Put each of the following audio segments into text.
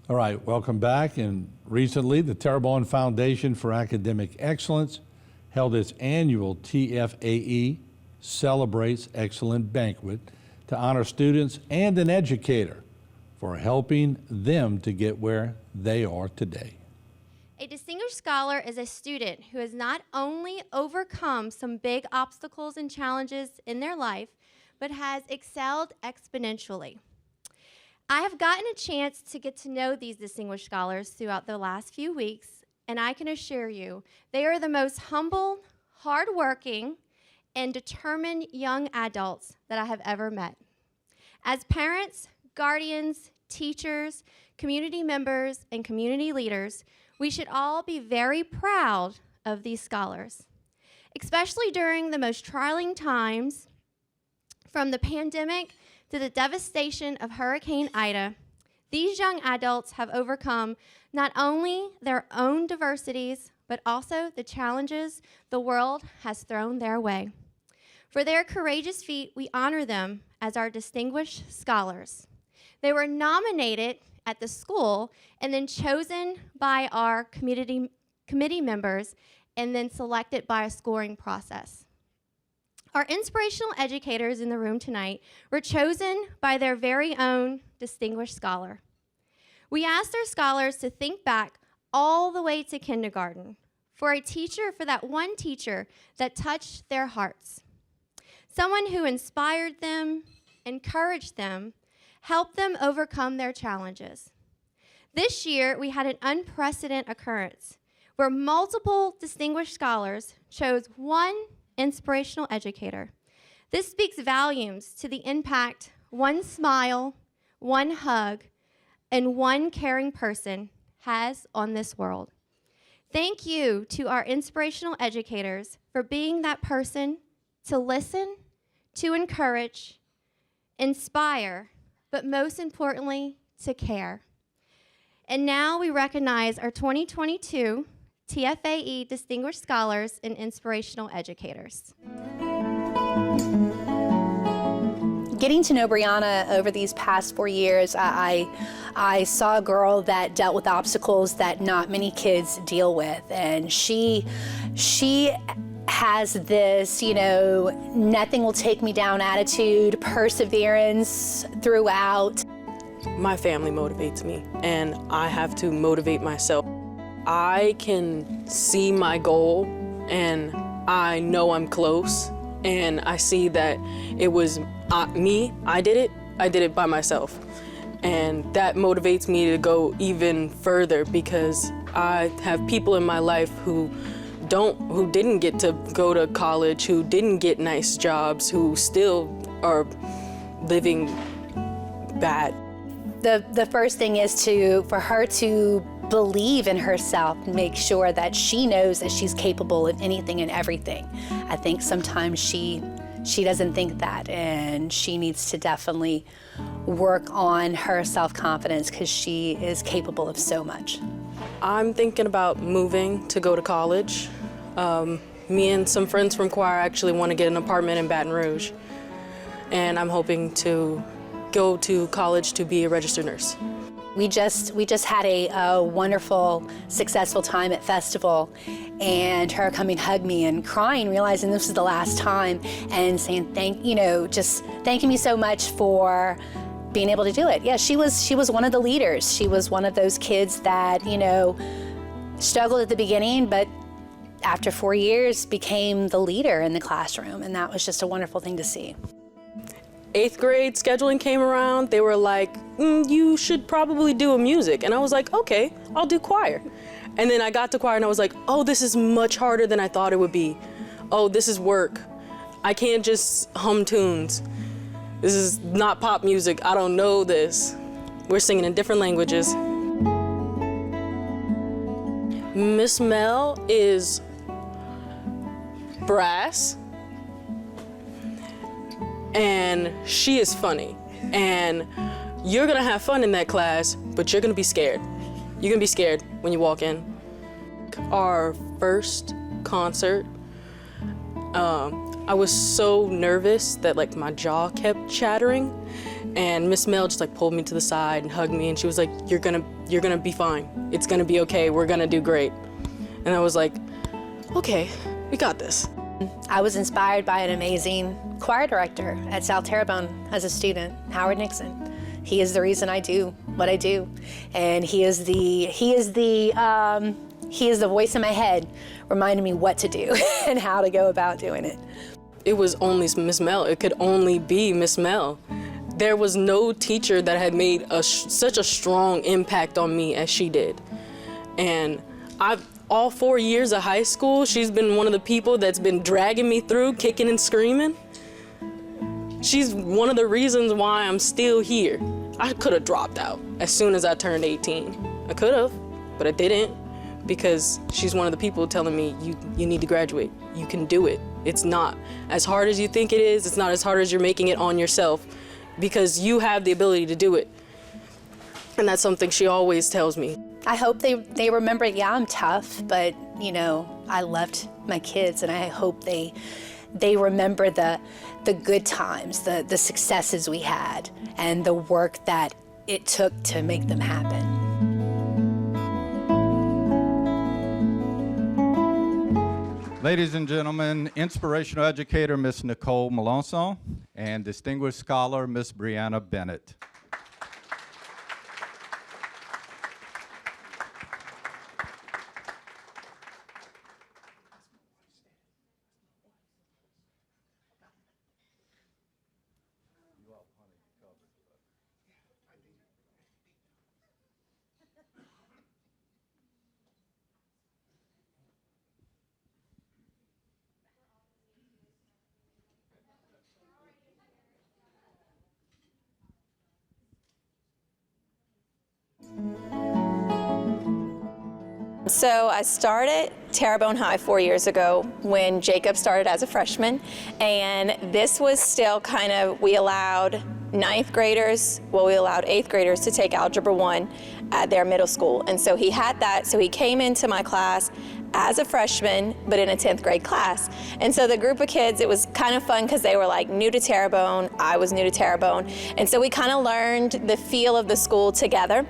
All right, welcome back. And recently, the Terrebonne Foundation for Academic Excellence held its annual TFAE Celebrates Excellent Banquet to honor students and an educator for helping them to get where they are today. A distinguished scholar is a student who has not only overcome some big obstacles and challenges in their life, but has excelled exponentially. I have gotten a chance to get to know these distinguished scholars throughout the last few weeks, and I can assure you, they are the most humble, hardworking, and determined young adults that I have ever met. As parents, guardians, teachers, community members, and community leaders, we should all be very proud of these scholars, especially during the most trying times, from the pandemic to the devastation of Hurricane Ida. These young adults have overcome not only their own diversities, but also the challenges the world has thrown their way. For their courageous feat, we honor them as our distinguished scholars. They were nominated at the school and then chosen by our committee members and then selected by a scoring process. Our inspirational educators in the room tonight were chosen by their very own distinguished scholar. We asked our scholars to think back all the way to kindergarten for that one teacher that touched their hearts. Someone who inspired them, encouraged them, helped them overcome their challenges. This year, we had an unprecedented occurrence where multiple distinguished scholars chose one inspirational educator. This speaks volumes to the impact one smile, one hug, and one caring person has on this world. Thank you to our inspirational educators for being that person to listen, to encourage, inspire, but most importantly, to care. And now we recognize our 2022 TFAE Distinguished Scholars and Inspirational Educators. Getting to know Brianna over these past 4 years, I saw a girl that dealt with obstacles that not many kids deal with, and she has this, nothing will take me down attitude, perseverance throughout. My family motivates me, and I have to motivate myself. I can see my goal, and I know I'm close, and I see that it was me, I did it by myself. And that motivates me to go even further because I have people in my life who didn't get to go to college, who didn't get nice jobs, who still are living bad. The first thing is for her to believe in herself, make sure that she knows that she's capable of anything and everything. I think sometimes she doesn't think that, and she needs to definitely work on her self-confidence because she is capable of so much. I'm thinking about moving to go to college. Me and some friends from choir actually want to get an apartment in Baton Rouge, and I'm hoping to go to college to be a registered nurse. We just had a wonderful, successful time at festival, and her coming hug me and crying, realizing this was the last time, and saying just thanking me so much for being able to do it. Yeah, she was one of the leaders. She was one of those kids that struggled at the beginning, but after 4 years became the leader in the classroom, and that was just a wonderful thing to see. 8th grade scheduling came around, they were like, you should probably do a music. And I was like, okay, I'll do choir. And then I got to choir and I was like, oh, this is much harder than I thought it would be. Oh, this is work. I can't just hum tunes. This is not pop music, I don't know this. We're singing in different languages. Miss Mel is brass, and she is funny, and you're gonna have fun in that class, but you're gonna be scared. You're gonna be scared when you walk in. Our first concert, I was so nervous that my jaw kept chattering, And Miss Mel just like pulled me to the side and hugged me, and she was like, you're gonna be fine. It's gonna be okay, we're gonna do great. And I was like, okay, we got this. I was inspired by an amazing choir director at South Terrebonne as a student, Howard Nixon. He is the reason I do what I do, and he is the voice in my head, reminding me what to do and how to go about doing it. It was only Miss Mel. It could only be Miss Mel. There was no teacher that had made such a strong impact on me as she did. And all 4 years of high school, she's been one of the people that's been dragging me through, kicking and screaming. She's one of the reasons why I'm still here. I could have dropped out as soon as I turned 18. I could have, but I didn't, because she's one of the people telling me, you need to graduate. You can do it. It's not as hard as you think it is. It's not as hard as you're making it on yourself, because you have the ability to do it. And that's something she always tells me. I hope they remember, yeah, I'm tough, but you know, I loved my kids, and I hope they remember the good times, the successes we had, and the work that it took to make them happen. Ladies and gentlemen, inspirational educator Miss Nicole Melanson and distinguished scholar Miss Brianna Bennett. So I started Terrebonne High 4 years ago when Jacob started as a freshman, and this was still kind of, we allowed 9th graders, we allowed 8th graders to take Algebra 1 at their middle school. And so he had that, so he came into my class as a freshman, but in a 10th grade class. And so the group of kids, it was kind of fun because they were like new to Terrebonne, I was new to Terrebonne. And so we kind of learned the feel of the school together.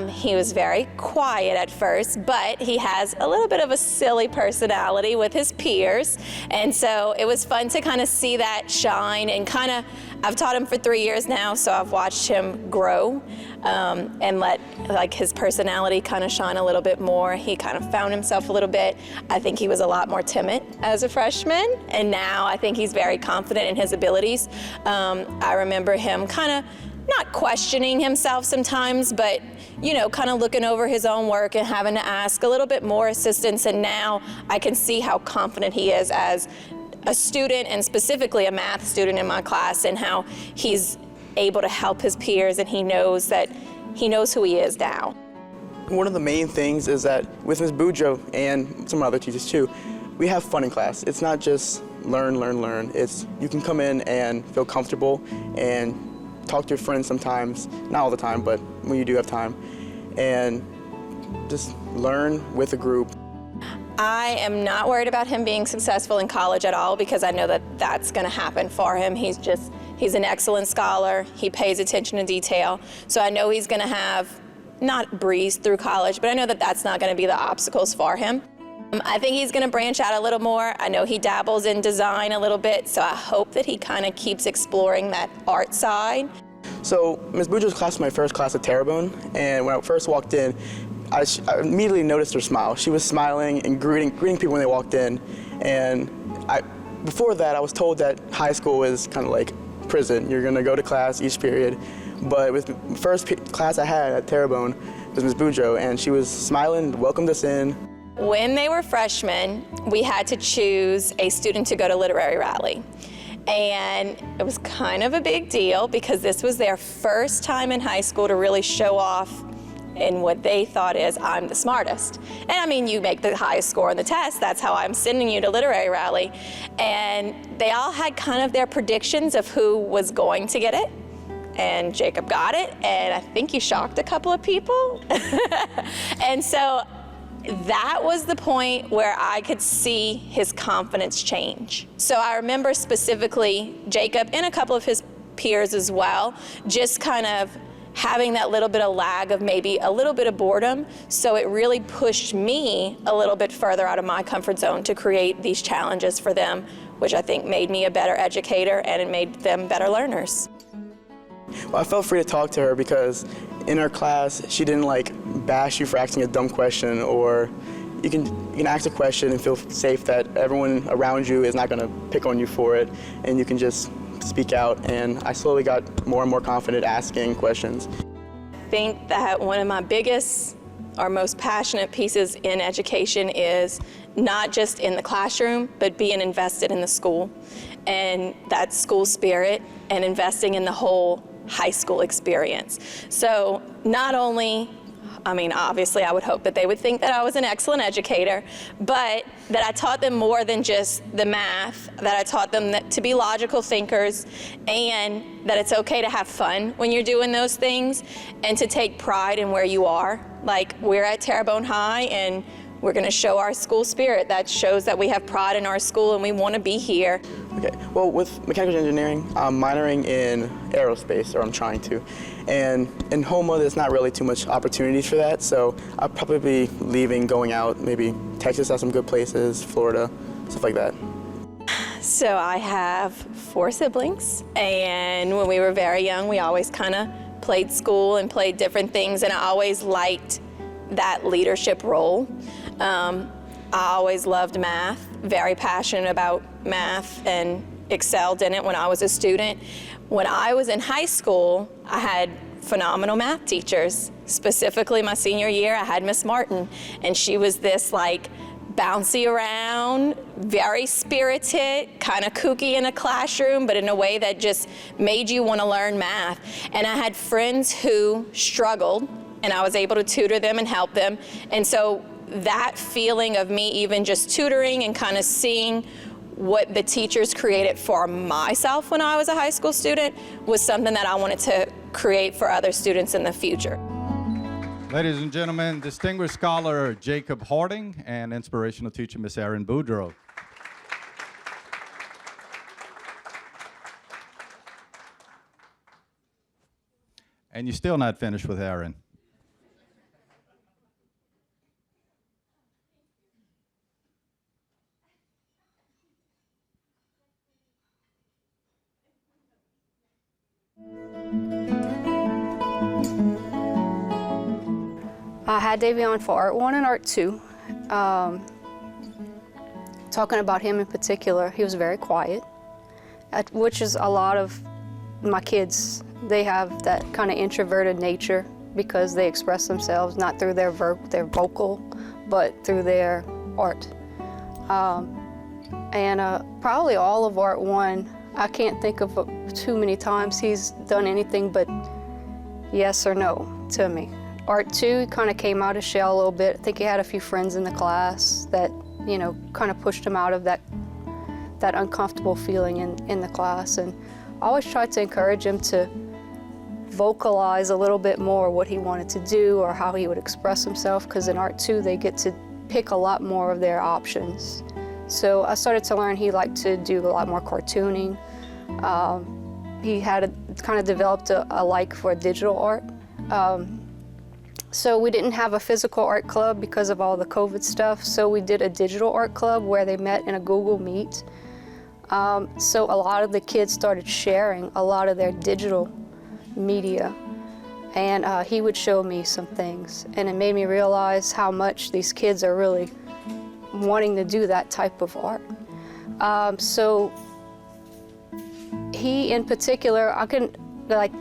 He was very quiet at first, but he has a little bit of a silly personality with his peers. And so it was fun to kind of see that shine, and kind of, I've taught him for 3 years now, so I've watched him grow and let like his personality kind of shine a little bit more. He kind of found himself a little bit. I think he was a lot more timid as a freshman, and now I think he's very confident in his abilities. I remember him kind of not questioning himself sometimes, but you know, kind of looking over his own work and having to ask a little bit more assistance. And now I can see how confident he is as a student, and specifically a math student in my class, and how he's able to help his peers, and he knows who he is now. One of the main things is that with Ms. Boudreaux and some other teachers too, we have fun in class. It's not just learn, learn, learn. It's, you can come in and feel comfortable and talk to your friends sometimes, not all the time, but when you do have time, and just learn with a group. I am not worried about him being successful in college at all, because I know that that's going to happen for him. He's an excellent scholar. He pays attention to detail. So I know he's going to have, not breeze through college, but I know that that's not going to be the obstacles for him. I think he's going to branch out a little more. I know he dabbles in design a little bit, so I hope that he kind of keeps exploring that art side. So Ms. Boudreaux's class was my first class at Terrebonne, and when I first walked in, I immediately noticed her smile. She was smiling and greeting people when they walked in. And before that, I was told that high school is kind of like prison. You're gonna go to class each period. But with the first class I had at Terrebonne was Ms. Boudreaux, and she was smiling, welcomed us in. When they were freshmen, we had to choose a student to go to literary rally. And it was kind of a big deal, because this was their first time in high school to really show off in what they thought is, I'm the smartest. And I mean, you make the highest score on the test, that's how I'm sending you to literary rally. And they all had kind of their predictions of who was going to get it. And Jacob got it, and I think he shocked a couple of people. And so that was the point where I could see his confidence change. So I remember specifically Jacob and a couple of his peers as well, just kind of having that little bit of lag of maybe a little bit of boredom. So it really pushed me a little bit further out of my comfort zone to create these challenges for them, which I think made me a better educator and it made them better learners. Well, I felt free to talk to her because in her class, she didn't like bash you for asking a dumb question, or you can ask a question and feel safe that everyone around you is not going to pick on you for it, and you can just speak out. And I slowly got more and more confident asking questions. I think that one of my biggest or most passionate pieces in education is not just in the classroom, but being invested in the school. And that's school spirit and investing in the whole high school experience. So not only, I mean, obviously I would hope that they would think that I was an excellent educator, but that I taught them more than just the math, that I taught them to be logical thinkers, and that it's okay to have fun when you're doing those things and to take pride in where you are. Like, we're at Terrebonne High and we're going to show our school spirit. That shows that we have pride in our school and we want to be here. Okay, well, with mechanical engineering, I'm minoring in aerospace, or I'm trying to. And in Houma, there's not really too much opportunities for that, so I'll probably be leaving, going out, maybe Texas has some good places, Florida, stuff like that. So I have 4 siblings, and when we were very young, we always kind of played school and played different things, and I always liked that leadership role. I always loved math, very passionate about math, and excelled in it when I was a student. When I was in high school, I had phenomenal math teachers. Specifically my senior year, I had Miss Martin, and she was this like bouncy around, very spirited, kind of kooky in a classroom, but in a way that just made you want to learn math. And I had friends who struggled, and I was able to tutor them and help them. And so that feeling of me even just tutoring and kind of seeing what the teachers created for myself when I was a high school student was something that I wanted to create for other students in the future. Ladies and gentlemen, distinguished scholar Jacob Harding and inspirational teacher Miss Erin Boudreau. And you're still not finished with Erin. I had Davion for Art 1 and Art 2. Talking about him in particular, he was very quiet, which is a lot of my kids. They have that kind of introverted nature because they express themselves not through their vocal, but through their art. Probably all of Art 1, I can't think of too many times he's done anything but yes or no to me. Art 2 kind of came out of shell a little bit. I think he had a few friends in the class that, you know, kind of pushed him out of that uncomfortable feeling in the class. And I always tried to encourage him to vocalize a little bit more what he wanted to do or how he would express himself, because in Art 2 they get to pick a lot more of their options. So I started to learn he liked to do a lot more cartooning. He had kind of developed a like for digital art. So we didn't have a physical art club because of all the COVID stuff, so we did a digital art club where they met in a Google Meet. So a lot of the kids started sharing a lot of their digital media, and he would show me some things, and it made me realize how much these kids are really wanting to do that type of art. So he in particular, I can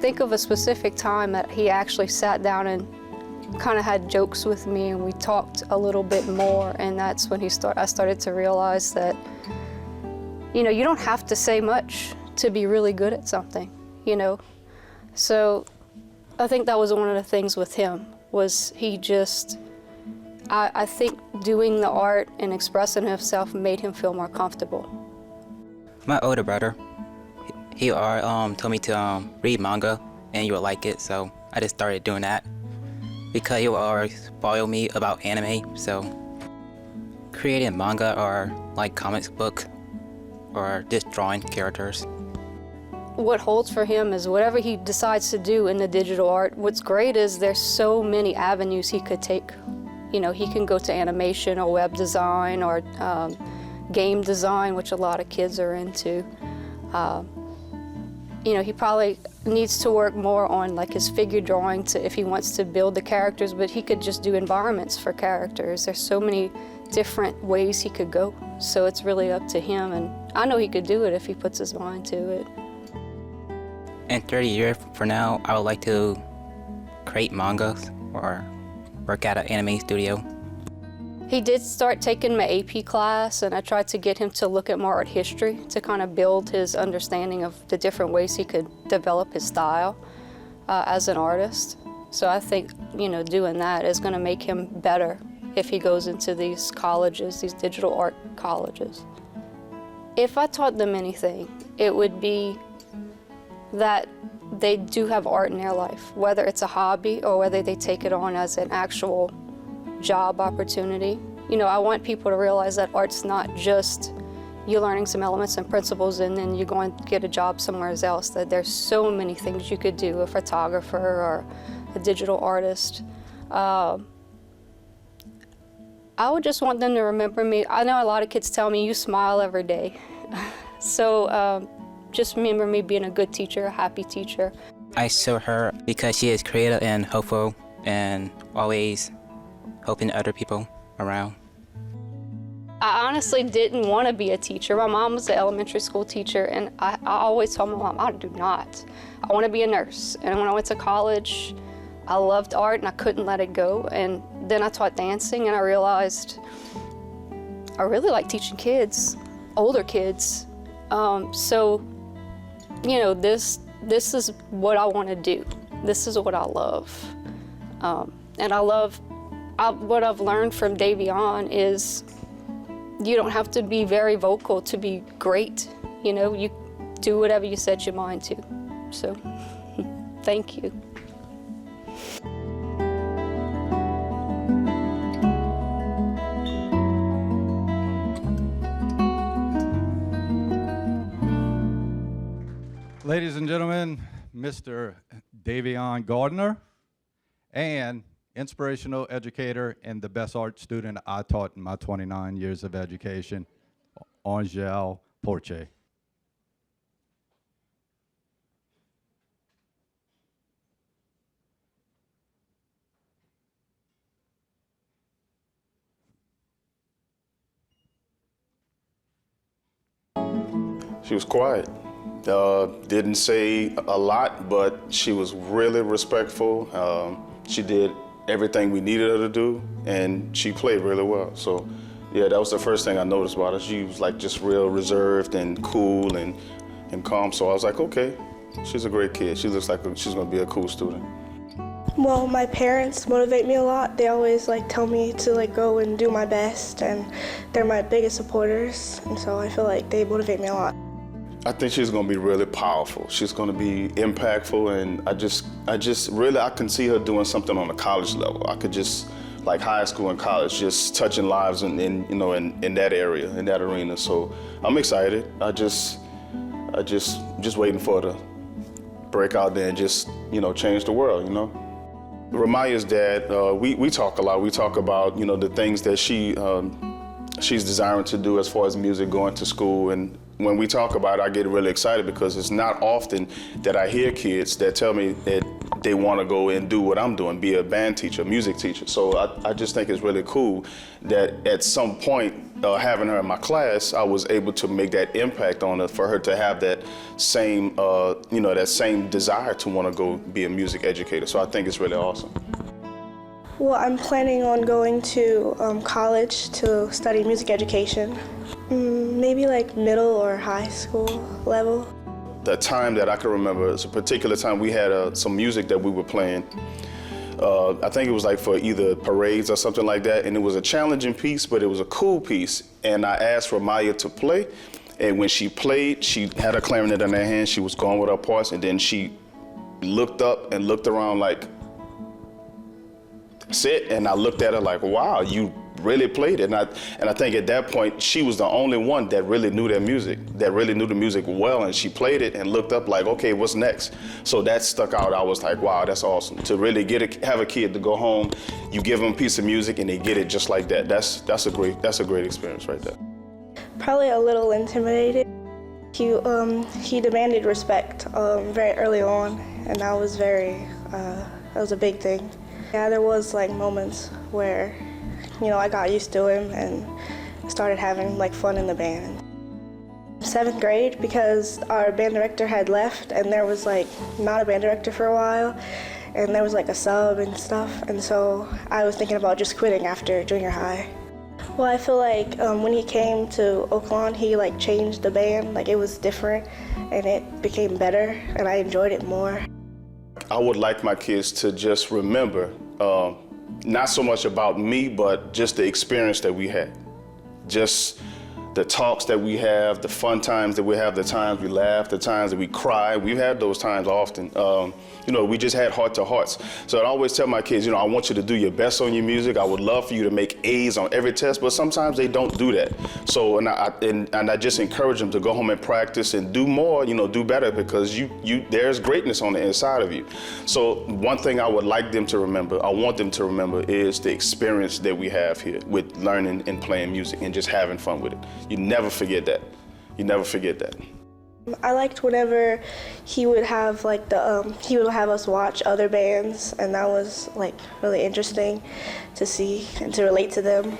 think of a specific time that he actually sat down and kind of had jokes with me, and we talked a little bit more, and that's when I started to realize that, you know, you don't have to say much to be really good at something, you know. So I think that was one of the things with him, was he just, I think doing the art and expressing himself made him feel more comfortable. My older brother, he told me to read manga and you would like it, so I just started doing that because he would always spoil me about anime. So creating manga or like comics book or just drawing characters. what holds for him is whatever he decides to do in the digital art. What's great is there's so many avenues he could take. You know, he can go to animation or web design or game design, which a lot of kids are into. You know, he probably needs to work more on like his figure drawing if he wants to build the characters, but he could just do environments for characters. There's so many different ways he could go. So it's really up to him, and I know he could do it if he puts his mind to it. In 30 years from now, I would like to create mangas or work at an anime studio. He did start taking my AP class, and I tried to get him to look at more art history to kind of build his understanding of the different ways he could develop his style as an artist. So I think, you know, doing that is going to make him better if he goes into these colleges, these digital art colleges. If I taught them anything, it would be that they do have art in their life, whether it's a hobby or whether they take it on as an actual job opportunity. You know, I want people to realize that art's not just you learning some elements and principles and then you go and get a job somewhere else, that there's so many things you could do, a photographer or a digital artist. I would just want them to remember me. I know a lot of kids tell me, you smile every day. So just remember me being a good teacher, a happy teacher. I show her because she is creative and hopeful and always helping other people around. I honestly didn't want to be a teacher. My mom was an elementary school teacher, and I always told my mom, I do not. I want to be a nurse. And when I went to college, I loved art and I couldn't let it go. And then I taught dancing and I realized I really like teaching kids, older kids. So, you know, this is what I want to do. This is what I love. And what I've learned from Davion is you don't have to be very vocal to be great. You know, you do whatever you set your mind to. So, thank you. Ladies and gentlemen, Mr. Davion Gardner, and inspirational educator and the best art student I taught in my 29 years of education, Angel Porche. She was quiet. Didn't say a lot, but she was really respectful. She did everything we needed her to do, and she played really well. So, yeah, that was the first thing I noticed about her. She was like just real reserved and cool and calm. So I was like, okay, she's a great kid. She looks like she's gonna be a cool student. Well, my parents motivate me a lot. They always tell me to go and do my best, and they're my biggest supporters. And so I feel like they motivate me a lot. I think she's gonna be really powerful. She's gonna be impactful, and I just really, I can see her doing something on a college level. I could just, like high school and college, just touching lives in that area, in that arena. So I'm excited. I just waiting for her to break out there and just, change the world, Ramaya's dad, we talk a lot. We talk about, the things that she's desiring to do as far as music, going to school. And when we talk about it, I get really excited because it's not often that I hear kids that tell me that they want to go and do what I'm doing, be a band teacher, music teacher. So I just think it's really cool that at some point, having her in my class, I was able to make that impact on her, for her to have that same, that same desire to want to go be a music educator. So I think it's really awesome. Well, I'm planning on going to college to study music education, maybe middle or high school level. The time that I can remember is a particular time we had some music that we were playing. I think it was for either parades or something like that, and it was a challenging piece, but it was a cool piece. And I asked Ramaya to play, and when she played, she had a clarinet in her hand, she was going with her parts, and then she looked up and looked around like, that's it. And I looked at her like, wow, you really played it. And I think at that point, she was the only one that really knew their music, that really knew the music well, and she played it and looked up like, okay, what's next? So that stuck out. I was like, wow, that's awesome. To really have a kid to go home, you give them a piece of music and they get it just like that. That's a great experience right there. Probably a little intimidated. He demanded respect very early on, and that was a big thing. Yeah, there was like moments where, I got used to him and started having like fun in the band. 7th grade, because our band director had left and there was like not a band director for a while, and there was like a sub and stuff, and so I was thinking about just quitting after junior high. Well, I feel like when he came to Oakland, he like changed the band, like it was different and it became better and I enjoyed it more. I would like my kids to just remember, not so much about me, but just the experience that we had. Just the talks that we have, the fun times that we have, the times we laugh, the times that we cry. We've had those times often. We just had heart-to-hearts. So I always tell my kids, I want you to do your best on your music. I would love for you to make A's on every test, but sometimes they don't do that. So, and I just encourage them to go home and practice and do more, do better, because there's greatness on the inside of you. So one thing I would like them to remember, I want them to remember, is the experience that we have here with learning and playing music and just having fun with it. You never forget that. You never forget that. I liked whenever he would have like he would have us watch other bands, and that was like really interesting to see and to relate to them.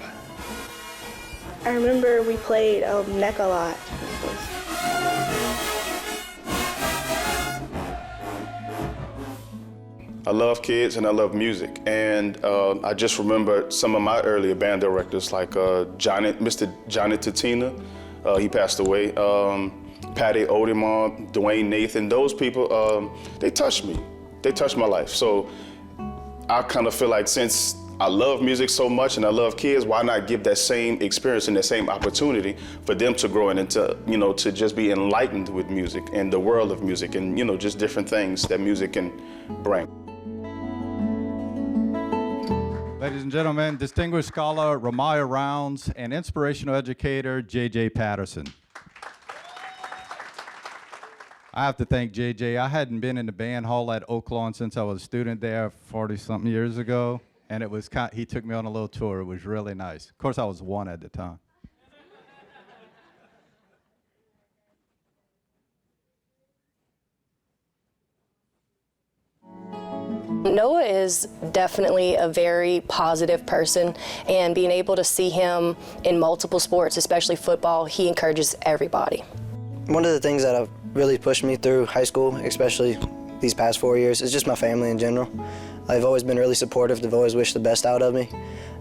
I remember we played Neck a lot. I love kids and I love music, and I just remember some of my earlier band directors, like Mr. Johnny Tatina, he passed away, Patty Odemar, Dwayne Nathan. Those people, they touched me. They touched my life. So I kind of feel like, since I love music so much and I love kids, why not give that same experience and that same opportunity for them to grow into, to just be enlightened with music and the world of music and, just different things that music can bring. Ladies and gentlemen, distinguished scholar Ramaya Rounds and inspirational educator J.J. Patterson. I have to thank J.J. I hadn't been in the band hall at Oaklawn since I was a student there 40-something years ago, and he took me on a little tour. It was really nice. Of course, I was 1 at the time. Noah is definitely a very positive person, and being able to see him in multiple sports, especially football, he encourages everybody. One of the things that have really pushed me through high school, especially these past 4 years, is just my family in general. I've always been really supportive. They've always wished the best out of me.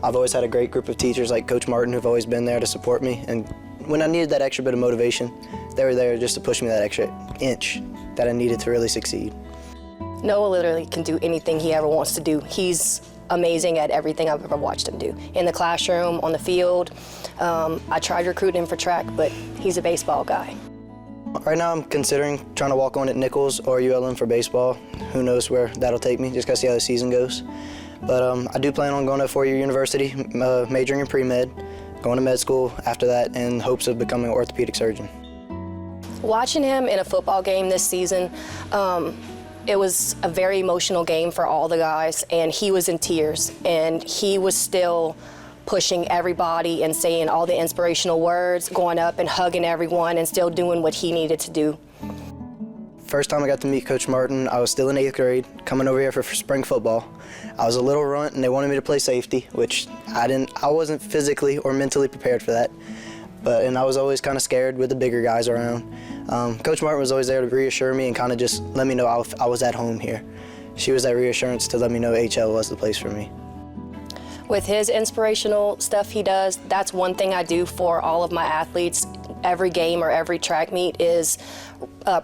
I've always had a great group of teachers like Coach Martin who've always been there to support me, and when I needed that extra bit of motivation, they were there just to push me that extra inch that I needed to really succeed. Noah literally can do anything he ever wants to do. He's amazing at everything I've ever watched him do. In the classroom, on the field. I tried recruiting him for track, but he's a baseball guy. Right now I'm considering trying to walk on at Nichols or ULM for baseball. Who knows where that'll take me, just gotta see how the season goes. But I do plan on going to a 4-year university, majoring in pre-med, going to med school after that in hopes of becoming an orthopedic surgeon. Watching him in a football game this season, it was a very emotional game for all the guys, and he was in tears, and he was still pushing everybody and saying all the inspirational words, going up and hugging everyone and still doing what he needed to do. First time I got to meet Coach Martin, I was still in 8th grade, coming over here for spring football. I was a little runt and they wanted me to play safety, which I wasn't physically or mentally prepared for that. And I was always kind of scared with the bigger guys around. Coach Martin was always there to reassure me and kind of just let me know I was at home here. She was that reassurance to let me know HL was the place for me. With his inspirational stuff he does, that's one thing I do for all of my athletes. Every game or every track meet is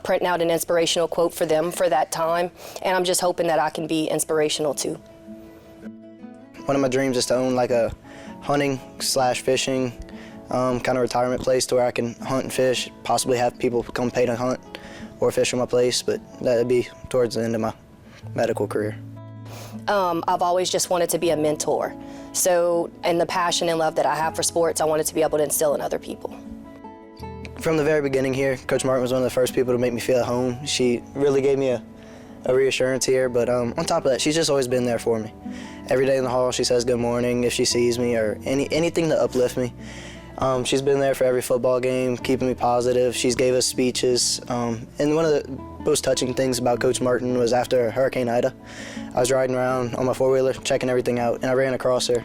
printing out an inspirational quote for them for that time, and I'm just hoping that I can be inspirational too. One of my dreams is to own like a hunting/fishing kind of retirement place to where I can hunt and fish, possibly have people come pay to hunt or fish on my place, but that'd be towards the end of my medical career. I've always just wanted to be a mentor So, and the passion and love that I have for sports, I wanted to be able to instill in other people. From the very beginning here, Coach Martin was one of the first people to make me feel at home. She really gave me a reassurance here, but on top of that, she's just always been there for me. Every day in the hall, she says good morning if she sees me or anything to uplift me. She's been there for every football game, keeping me positive. She's gave us speeches. And one of the most touching things about Coach Martin was after Hurricane Ida. I was riding around on my four-wheeler, checking everything out, and I ran across her.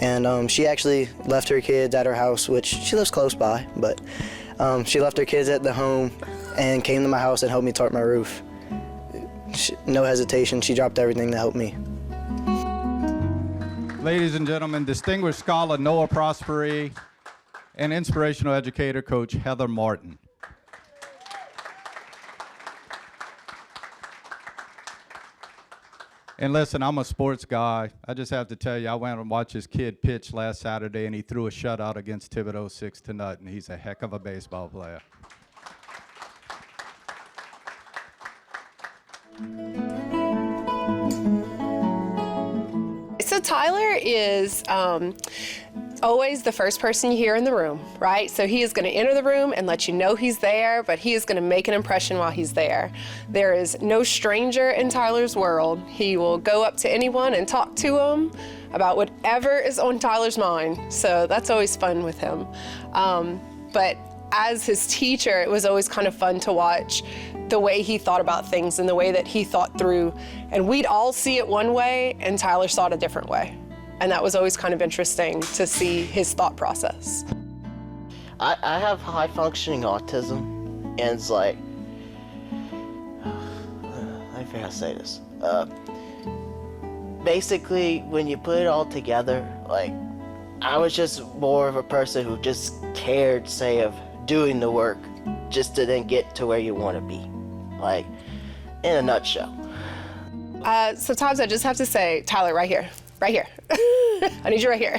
And she actually left her kids at her house, which she lives close by, but she left her kids at the home and came to my house and helped me tarp my roof. No hesitation, she dropped everything to help me. Ladies and gentlemen, distinguished scholar Noah Prosperi and inspirational educator Coach Heather Martin. And listen, I'm a sports guy. I just have to tell you, I went and watched his kid pitch last Saturday, and he threw a shutout against Thibodeau 6-0, and he's a heck of a baseball player. So Tyler is always the first person you hear in the room, right? So he is going to enter the room and let you know he's there, but he is going to make an impression while he's there. There is no stranger in Tyler's world. He will go up to anyone and talk to them about whatever is on Tyler's mind. So that's always fun with him. But as his teacher, it was always kind of fun to watch the way he thought about things and the way that he thought through. And we'd all see it one way, and Tyler saw it a different way. And that was always kind of interesting to see his thought process. I have high-functioning autism, and it's like, I forget how to say this. Basically, when you put it all together, like, I was just more of a person who just cared, say, of doing the work just to then get to where you want to be, like, in a nutshell. Sometimes I just have to say, Tyler, right here. Right here. I need you right here.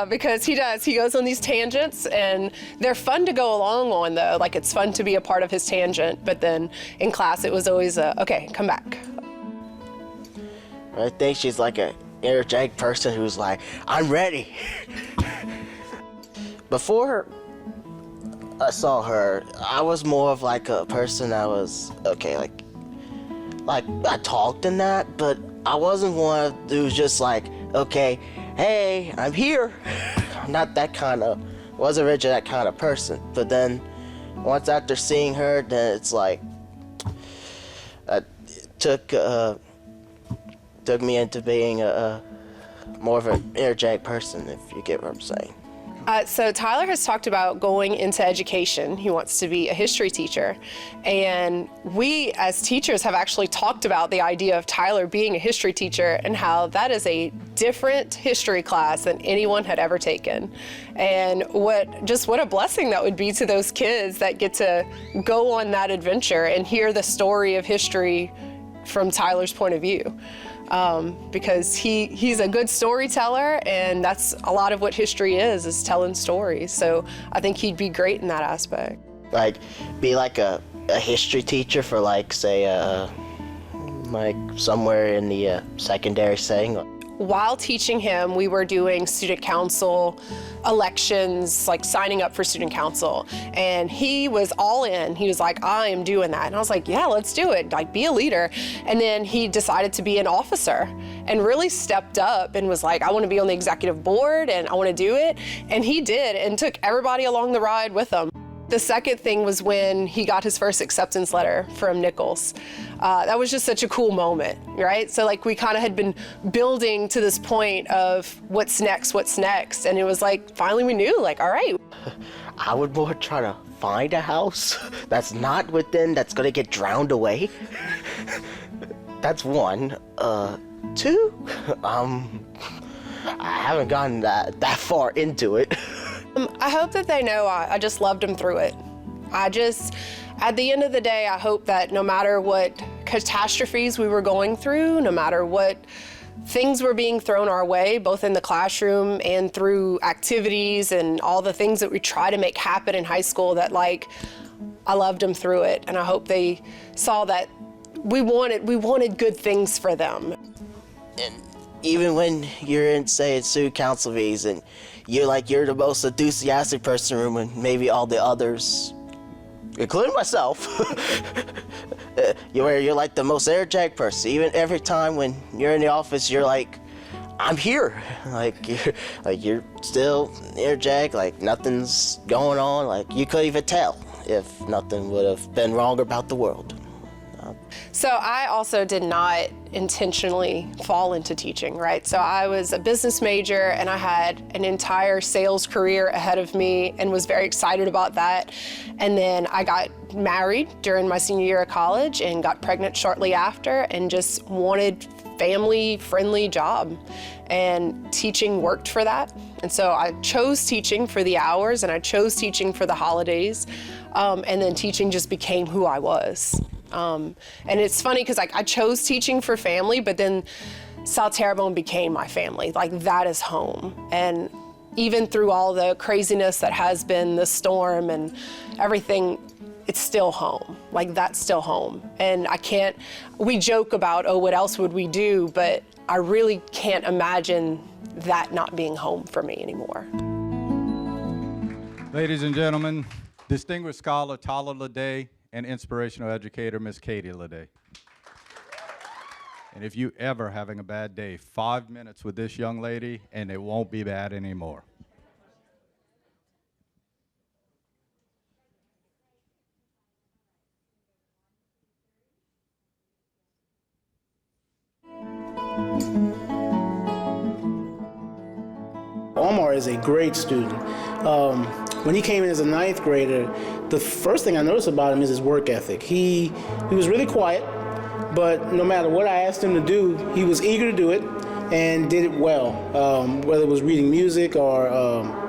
Because he goes on these tangents, and they're fun to go along on, though. Like, it's fun to be a part of his tangent, but then in class it was always okay, come back. I think she's like an energetic person who's like, I'm ready. Before I saw her, I was more of like a person that was, okay, like I talked and that, but I wasn't one who's just like, okay, hey, I'm here. I'm not that kind of, wasn't really that kind of person. But then once after seeing her, then it's like, it took me into being a more of an energetic person, if you get what I'm saying. So Tyler has talked about going into education. He wants to be a history teacher. And we as teachers have actually talked about the idea of Tyler being a history teacher and how that is a different history class than anyone had ever taken. And what a blessing that would be to those kids that get to go on that adventure and hear the story of history from Tyler's point of view. Because he's a good storyteller, and that's a lot of what history is telling stories. So I think he'd be great in that aspect. Like, be like a history teacher for, like, say, like somewhere in the secondary setting. While teaching him, we were doing student council elections, like signing up for student council. And he was all in. He was like, I am doing that. And I was like, yeah, let's do it. Like, be a leader. And then he decided to be an officer and really stepped up and was like, I want to be on the executive board and I want to do it. And he did, and took everybody along the ride with him. The second thing was when he got his first acceptance letter from Nichols. That was just such a cool moment, right? So like we kind of had been building to this point of what's next, and it was like, finally we knew, like, all right. I would more try to find a house that's not within, that's gonna get drowned away. That's one. Two, I haven't gotten that far into it. I hope that they know I just loved them through it. At the end of the day, I hope that no matter what catastrophes we were going through, no matter what things were being thrown our way, both in the classroom and through activities and all the things that we try to make happen in high school, that like, I loved them through it. And I hope they saw that we wanted good things for them. And even when you're in, say, in student council meetings and you're the most enthusiastic person in the room and maybe all the others, including myself, you're like the most energetic person. Even every time when you're in the office, you're like, I'm here. You're still energetic, like nothing's going on. Like you couldn't even tell if nothing would have been wrong about the world. So I also did not intentionally fall into teaching, right? So I was a business major and I had an entire sales career ahead of me and was very excited about that. And then I got married during my senior year of college and got pregnant shortly after and just wanted family-friendly job. And teaching worked for that. And so I chose teaching for the hours and I chose teaching for the holidays. And then teaching just became who I was. And it's funny because I chose teaching for family, but then South Terrebonne became my family. Like that is home. And even through all the craziness that has been the storm and everything, it's still home. Like that's still home. And we joke about, oh, what else would we do? But I really can't imagine that not being home for me anymore. Ladies and gentlemen, distinguished scholar Tyler Leday and inspirational educator Miss Katie Leday. And if you ever having a bad day, 5 minutes with this young lady and it won't be bad anymore. Omar is a great student. When he came in as a 9th grader, the first thing I noticed about him is his work ethic. He was really quiet, but no matter what I asked him to do, he was eager to do it and did it well. Whether it was reading music or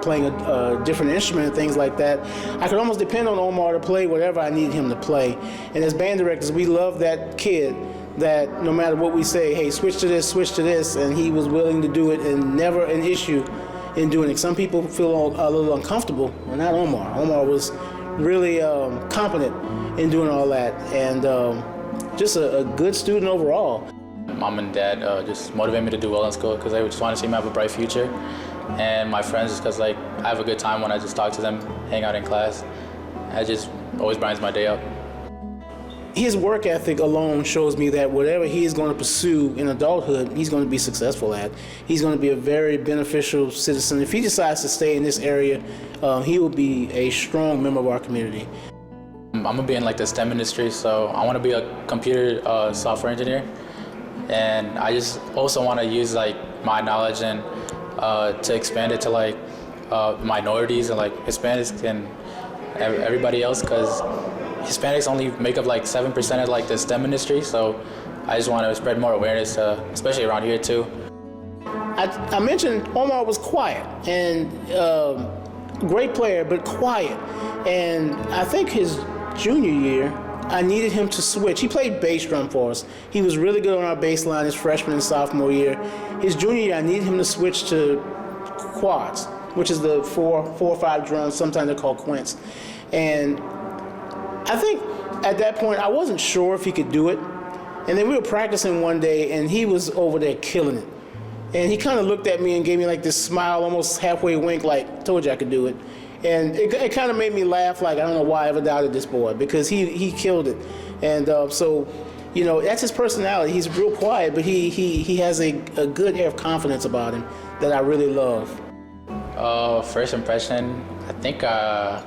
playing a different instrument and things like that, I could almost depend on Omar to play whatever I needed him to play. And as band directors, we love that kid that no matter what we say, hey, switch to this, and he was willing to do it and never an issue in doing it. Some people feel a little uncomfortable. Well, not Omar. Omar was really competent in doing all that, and just a good student overall. Mom and Dad just motivate me to do well in school because they just want to see me have a bright future. And my friends, just because I have a good time when I just talk to them, hang out in class. It just always brightens my day up. His work ethic alone shows me that whatever he is going to pursue in adulthood, he's going to be successful at. He's going to be a very beneficial citizen. If he decides to stay in this area, he will be a strong member of our community. I'm going to be in the STEM industry, so I want to be a computer software engineer. And I just also want to use my knowledge and to expand it to minorities and Hispanics and everybody else, because Hispanics only make up 7% of the STEM industry, so I just want to spread more awareness, especially around here too. I mentioned Omar was quiet and great player, but quiet. And I think his junior year, I needed him to switch. He played bass drum for us. He was really good on our bass line his freshman and sophomore year. His junior year, I needed him to switch to quads, which is the four or five drums. Sometimes they're called quints. And I think at that point, I wasn't sure if he could do it. And then we were practicing one day, and he was over there killing it. And he kind of looked at me and gave me this smile, almost halfway wink, told you I could do it. And it kind of made me laugh, I don't know why I ever doubted this boy, because he killed it. And so, that's his personality. He's real quiet, but he has a good air of confidence about him that I really love. First impression, I think I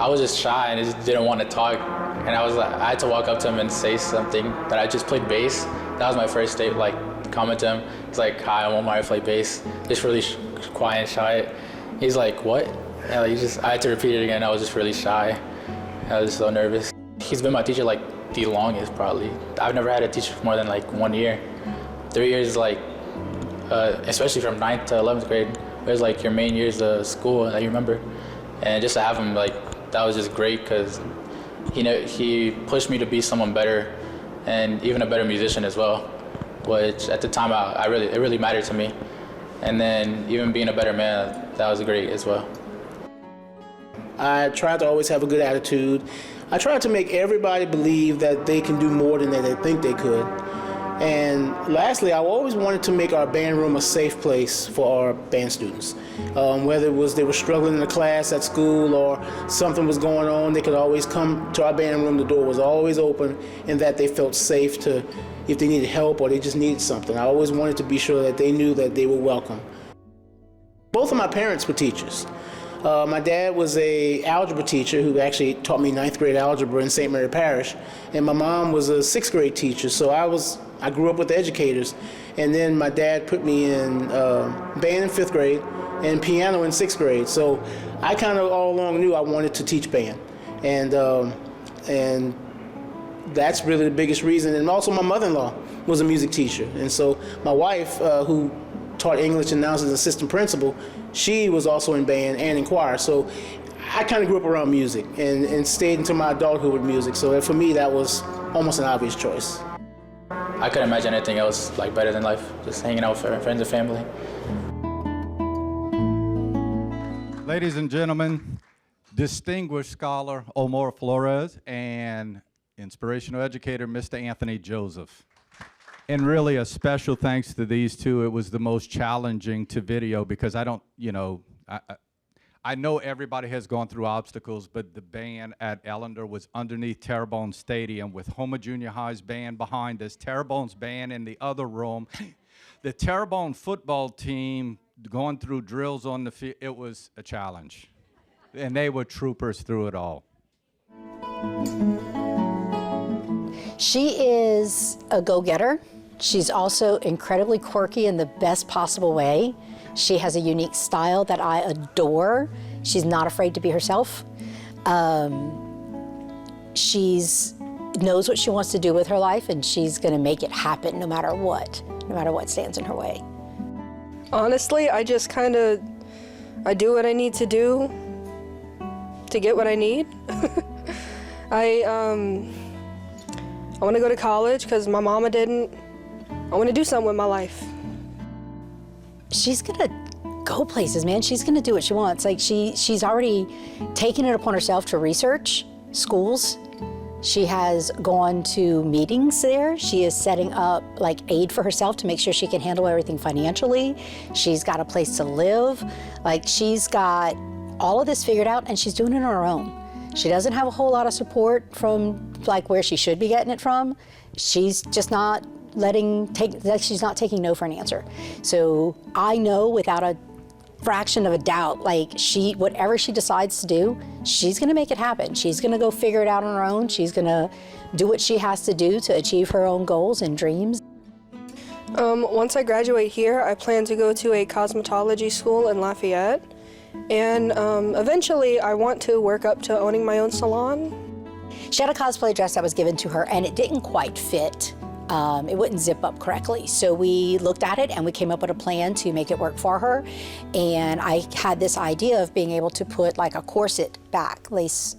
was just shy and just didn't want to talk. And I had to walk up to him and say something, that I just played bass. That was my first date, comment to him. He's like, hi, I'm Omar, I play bass. Just really quiet and shy. He's like, what? And I had to repeat it again. I was just really shy. I was so nervous. He's been my teacher the longest, probably. I've never had a teacher for more than 1 year. 3 years, especially from 9th to 11th grade, it was your main years of school that you remember. And just to have him, that was just great, because he pushed me to be someone better and even a better musician as well, which at the time it really mattered to me. And then even being a better man, that was great as well. I tried to always have a good attitude. I tried to make everybody believe that they can do more than they think they could. And lastly, I always wanted to make our band room a safe place for our band students. Whether it was they were struggling in a class at school or something was going on, they could always come to our band room. The door was always open, and that they felt safe to, if they needed help or they just needed something. I always wanted to be sure that they knew that they were welcome. Both of my parents were teachers. My dad was an algebra teacher who actually taught me 9th grade algebra in St. Mary Parish, and my mom was a 6th grade teacher, so I grew up with educators. And then my dad put me in band in 5th grade and piano in 6th grade, so I kind of all along knew I wanted to teach band. And that's really the biggest reason. And also my mother-in-law was a music teacher, and so my wife, who taught English and now is an assistant principal, she was also in band and in choir. So I kind of grew up around music and stayed into my adulthood with music. So for me, that was almost an obvious choice. I couldn't imagine anything else like better than life, just hanging out with friends and family. Ladies and gentlemen, distinguished scholar Omar Flores and inspirational educator Mr. Anthony Joseph. And really a special thanks to these two. It was the most challenging to video because I don't, you know, I know everybody has gone through obstacles, but the band at Ellender was underneath Terrebonne Stadium with Homer Junior High's band behind us, Terrebonne's band in the other room. The Terrebonne football team going through drills on the field, it was a challenge. And they were troopers through it all. She is a go-getter. She's also incredibly quirky in the best possible way. She has a unique style that I adore. She's not afraid to be herself. She's knows what she wants to do with her life, and she's gonna make it happen no matter what stands in her way. Honestly, I just I do what I need to do to get what I need. I want to go to college because my mama didn't. I want to do something with my life. She's gonna go places, man. She's gonna do what she wants. Like she's already taken it upon herself to research schools. She has gone to meetings there. She is setting up like aid for herself to make sure she can handle everything financially. She's got a place to live. Like she's got all of this figured out, and she's doing it on her own. She doesn't have a whole lot of support from like where she should be getting it from. She's just not she's not taking no for an answer. So I know without a fraction of a doubt, like whatever she decides to do, she's gonna make it happen. She's gonna go figure it out on her own. She's gonna do what she has to do to achieve her own goals and dreams. Once I graduate here, I plan to go to a cosmetology school in Lafayette. And eventually I want to work up to owning my own salon. She had a cosplay dress that was given to her, and it didn't quite fit. It wouldn't zip up correctly. So we looked at it and we came up with a plan to make it work for her. And I had this idea of being able to put like a corset back, laces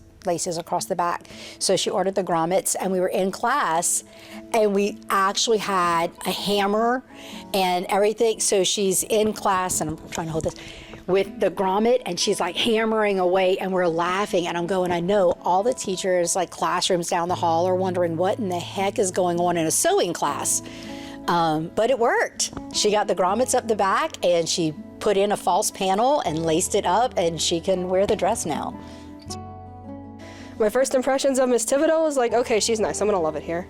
across the back. So she ordered the grommets, and we were in class and we actually had a hammer and everything. So she's in class, and I'm trying to hold this, with the grommet, and she's like hammering away, and we're laughing, and I'm going, I know all the teachers, like classrooms down the hall, are wondering what in the heck is going on in a sewing class. But it worked. She got the grommets up the back, and she put in a false panel and laced it up, and she can wear the dress now. My first impressions of Miss Thibodeau was like, okay, she's nice, I'm gonna love it here.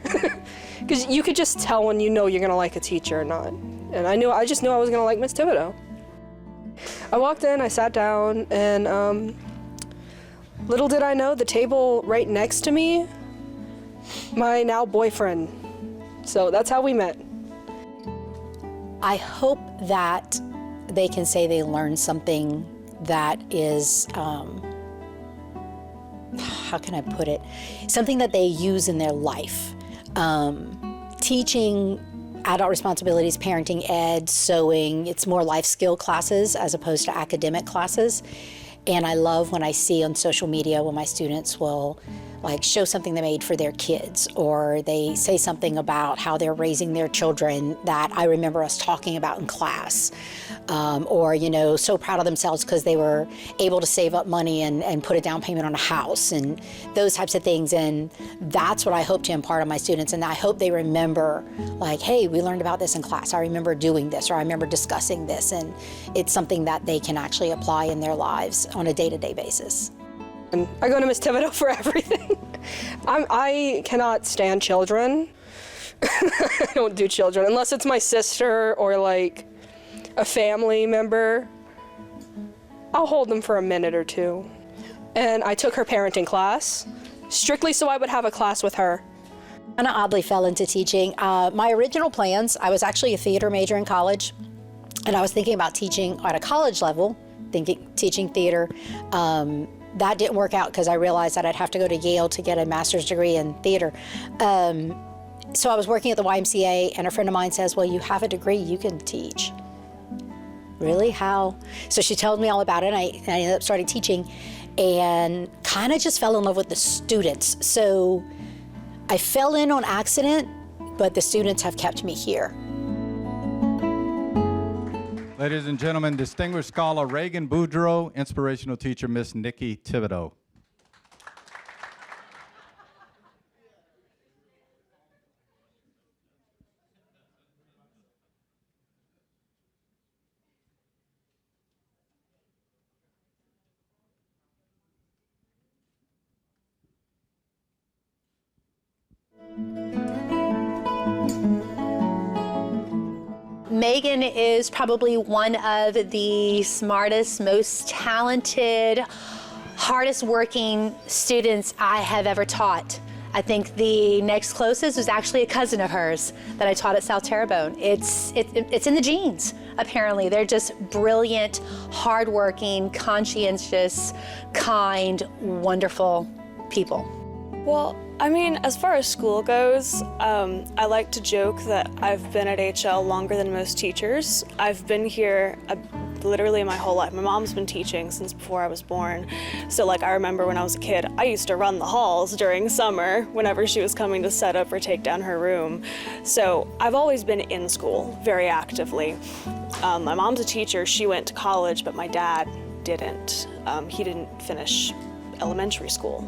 Because you could just tell when you know you're gonna like a teacher or not. And I just knew I was gonna like Miss Thibodeau. I walked in, I sat down, and little did I know, the table right next to me, my now boyfriend. So that's how we met. I hope that they can say they learned something that is, how can I put it? Something that they use in their life. Teaching adult responsibilities, parenting ed, sewing, it's more life skill classes as opposed to academic classes. And I love when I see on social media when my students will like show something they made for their kids, or they say something about how they're raising their children that I remember us talking about in class. or, you know, so proud of themselves because they were able to save up money and put a down payment on a house and those types of things. And that's what I hope to impart on my students. And I hope they remember, like, hey, we learned about this in class. I remember doing this, or I remember discussing this. And it's something that they can actually apply in their lives on a day-to-day basis. And I go to Miss Thibodeau for everything. I cannot stand children. I don't do children unless it's my sister or like a family member. I'll hold them for a minute or two. And I took her parenting class, strictly so I would have a class with her. I kind of oddly fell into teaching. My original plans, I was actually a theater major in college, and I was thinking about teaching at a college level, teaching theater. That didn't work out because I realized that I'd have to go to Yale to get a master's degree in theater. So I was working at the YMCA, and a friend of mine says, well, you have a degree, you can teach. Really? How? So she told me all about it, and I ended up starting teaching and kind of just fell in love with the students. So I fell in on accident, but the students have kept me here. Ladies and gentlemen, distinguished scholar Reagan Boudreau, inspirational teacher Miss Nikki Thibodeau. Megan is probably one of the smartest, most talented, hardest working students I have ever taught. I think the next closest was actually a cousin of hers that I taught at South Terrebonne. It's in the genes, apparently. They're just brilliant, hardworking, conscientious, kind, wonderful people. Well, I mean, as far as school goes, I like to joke that I've been at HL longer than most teachers. I've been here literally my whole life. My mom's been teaching since before I was born. So like I remember when I was a kid, I used to run the halls during summer whenever she was coming to set up or take down her room. So I've always been in school very actively. My mom's a teacher. She went to college, but my dad didn't. He didn't finish elementary school.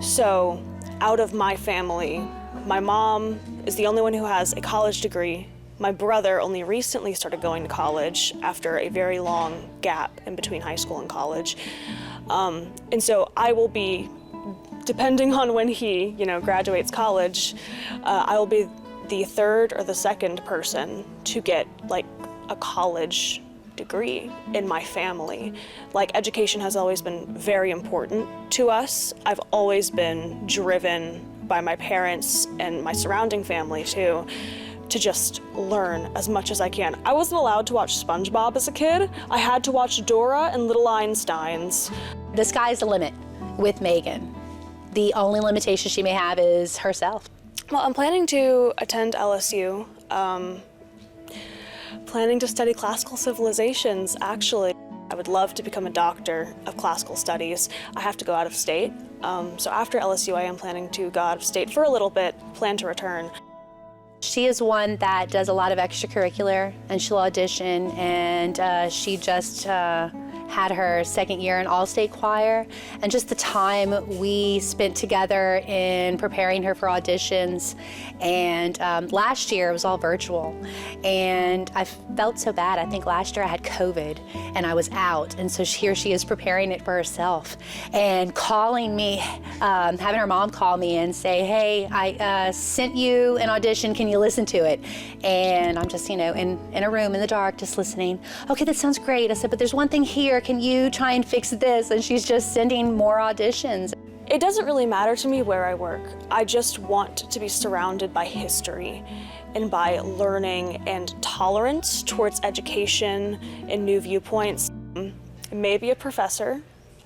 So out of my family, my mom is the only one who has a college degree. My brother only recently started going to college after a very long gap in between high school and college. And so I will be, depending on when he, graduates college, I will be the third or the second person to get like a college degree in my family. Like education has always been very important to us. I've always been driven by my parents and my surrounding family too, to just learn as much as I can. I wasn't allowed to watch SpongeBob as a kid. I had to watch Dora and Little Einsteins. The sky's the limit with Megan. The only limitation she may have is herself. Well, I'm planning to attend LSU. Planning to study classical civilizations, actually. I would love to become a doctor of classical studies. I have to go out of state. So after LSU, I am planning to go out of state for a little bit, plan to return. She is one that does a lot of extracurricular, and she'll audition, and she just had her second year in all-state choir, and just the time we spent together in preparing her for auditions. And last year it was all virtual, and I felt so bad. I think last year I had COVID and I was out, and so here she is preparing it for herself and calling me, having her mom call me and say, hey, I sent you an audition, can you listen to it? And I'm just, in a room in the dark just listening. Okay, that sounds great. I said, but there's one thing here, can you try and fix this? And she's just sending more auditions. It doesn't really matter to me where I work. I just want to be surrounded by history and by learning and tolerance towards education and new viewpoints. Maybe a professor.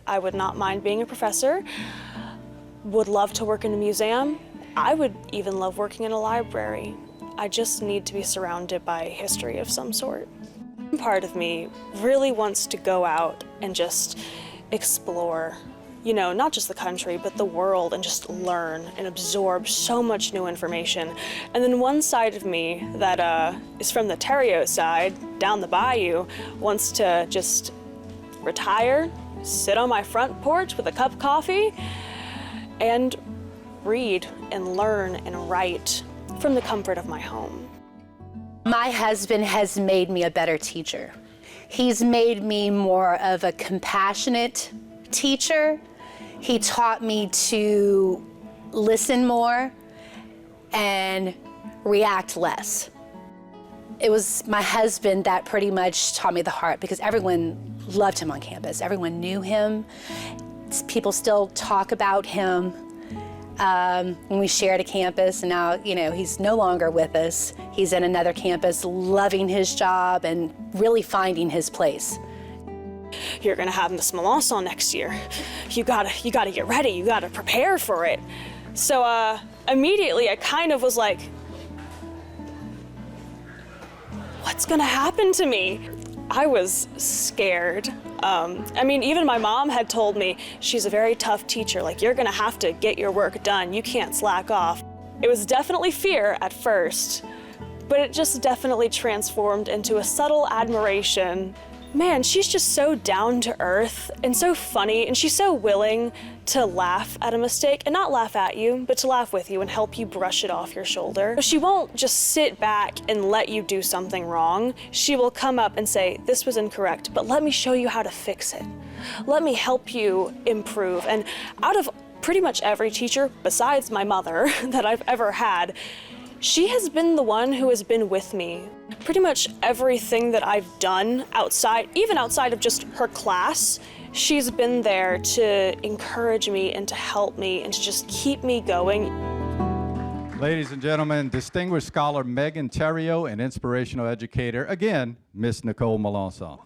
I would not mind being a professor. Would love to work in a museum. I would even love working in a library. I just need to be surrounded by history of some sort. Part of me really wants to go out and just explore, you know, not just the country, but the world, and just learn and absorb so much new information. And then one side of me that is from the Terrio side, down the bayou, wants to just retire, sit on my front porch with a cup of coffee, and read and learn and write from the comfort of my home. My husband has made me a better teacher. He's made me more of a compassionate teacher. He taught me to listen more and react less. It was my husband that pretty much taught me the heart, because everyone loved him on campus. Everyone knew him. People still talk about him. When we shared a campus, and now, you know, he's no longer with us. He's in another campus, loving his job and really finding his place. You're gonna have Miss Melanson next year. You gotta get ready, you gotta prepare for it. So immediately I kind of was like, what's gonna happen to me? I was scared. I mean, even my mom had told me, she's a very tough teacher, like, you're gonna have to get your work done, you can't slack off. It was definitely fear at first, but it just definitely transformed into a subtle admiration. Man, she's just so down to earth and so funny, and she's so willing to laugh at a mistake, and not laugh at you, but to laugh with you and help you brush it off your shoulder. She won't just sit back and let you do something wrong. She will come up and say, this was incorrect, but let me show you how to fix it. Let me help you improve. And out of pretty much every teacher, besides my mother, that I've ever had, she has been the one who has been with me. Pretty much everything that I've done outside, even outside of just her class, she's been there to encourage me and to help me and to just keep me going. Ladies and gentlemen, distinguished scholar Megan Theriault and inspirational educator, again, Miss Nicole Melanson.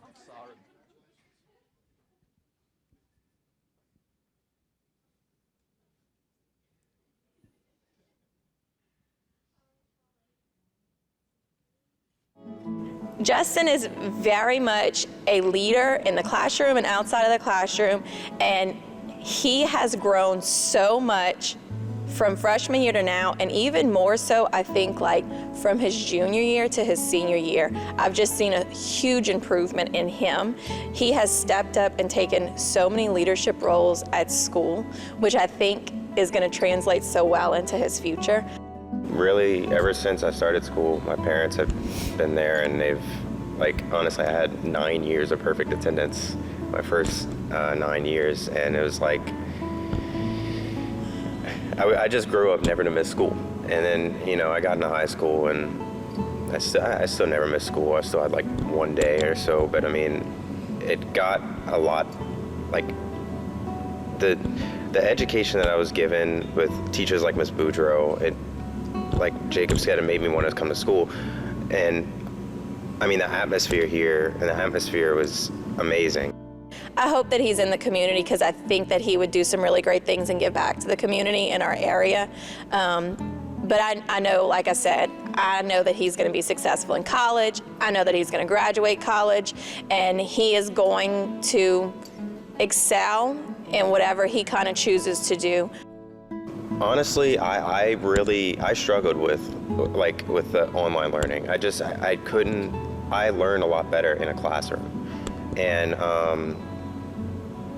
Justin is very much a leader in the classroom and outside of the classroom, and he has grown so much from freshman year to now, and even more so, I think, like from his junior year to his senior year. I've just seen a huge improvement in him. He has stepped up and taken so many leadership roles at school, which I think is going to translate so well into his future. Really, ever since I started school, my parents have been there, and they've, like, honestly, I had 9 years of perfect attendance, my first 9 years, and it was like, I just grew up never to miss school. And then, you know, I got into high school, and I still never missed school. I still had like 1 day or so, but I mean, it got a lot, like, the education that I was given with teachers like Miss Boudreau, it, like Jacob said, it made me want to come to school. And I mean, the atmosphere here, and the atmosphere was amazing. I hope that he's in the community, because I think that he would do some really great things and give back to the community in our area. But I know, like I said, I know that he's going to be successful in college. I know that he's going to graduate college, and he is going to excel in whatever he kind of chooses to do. Honestly, I struggled with the online learning. I learned a lot better in a classroom. And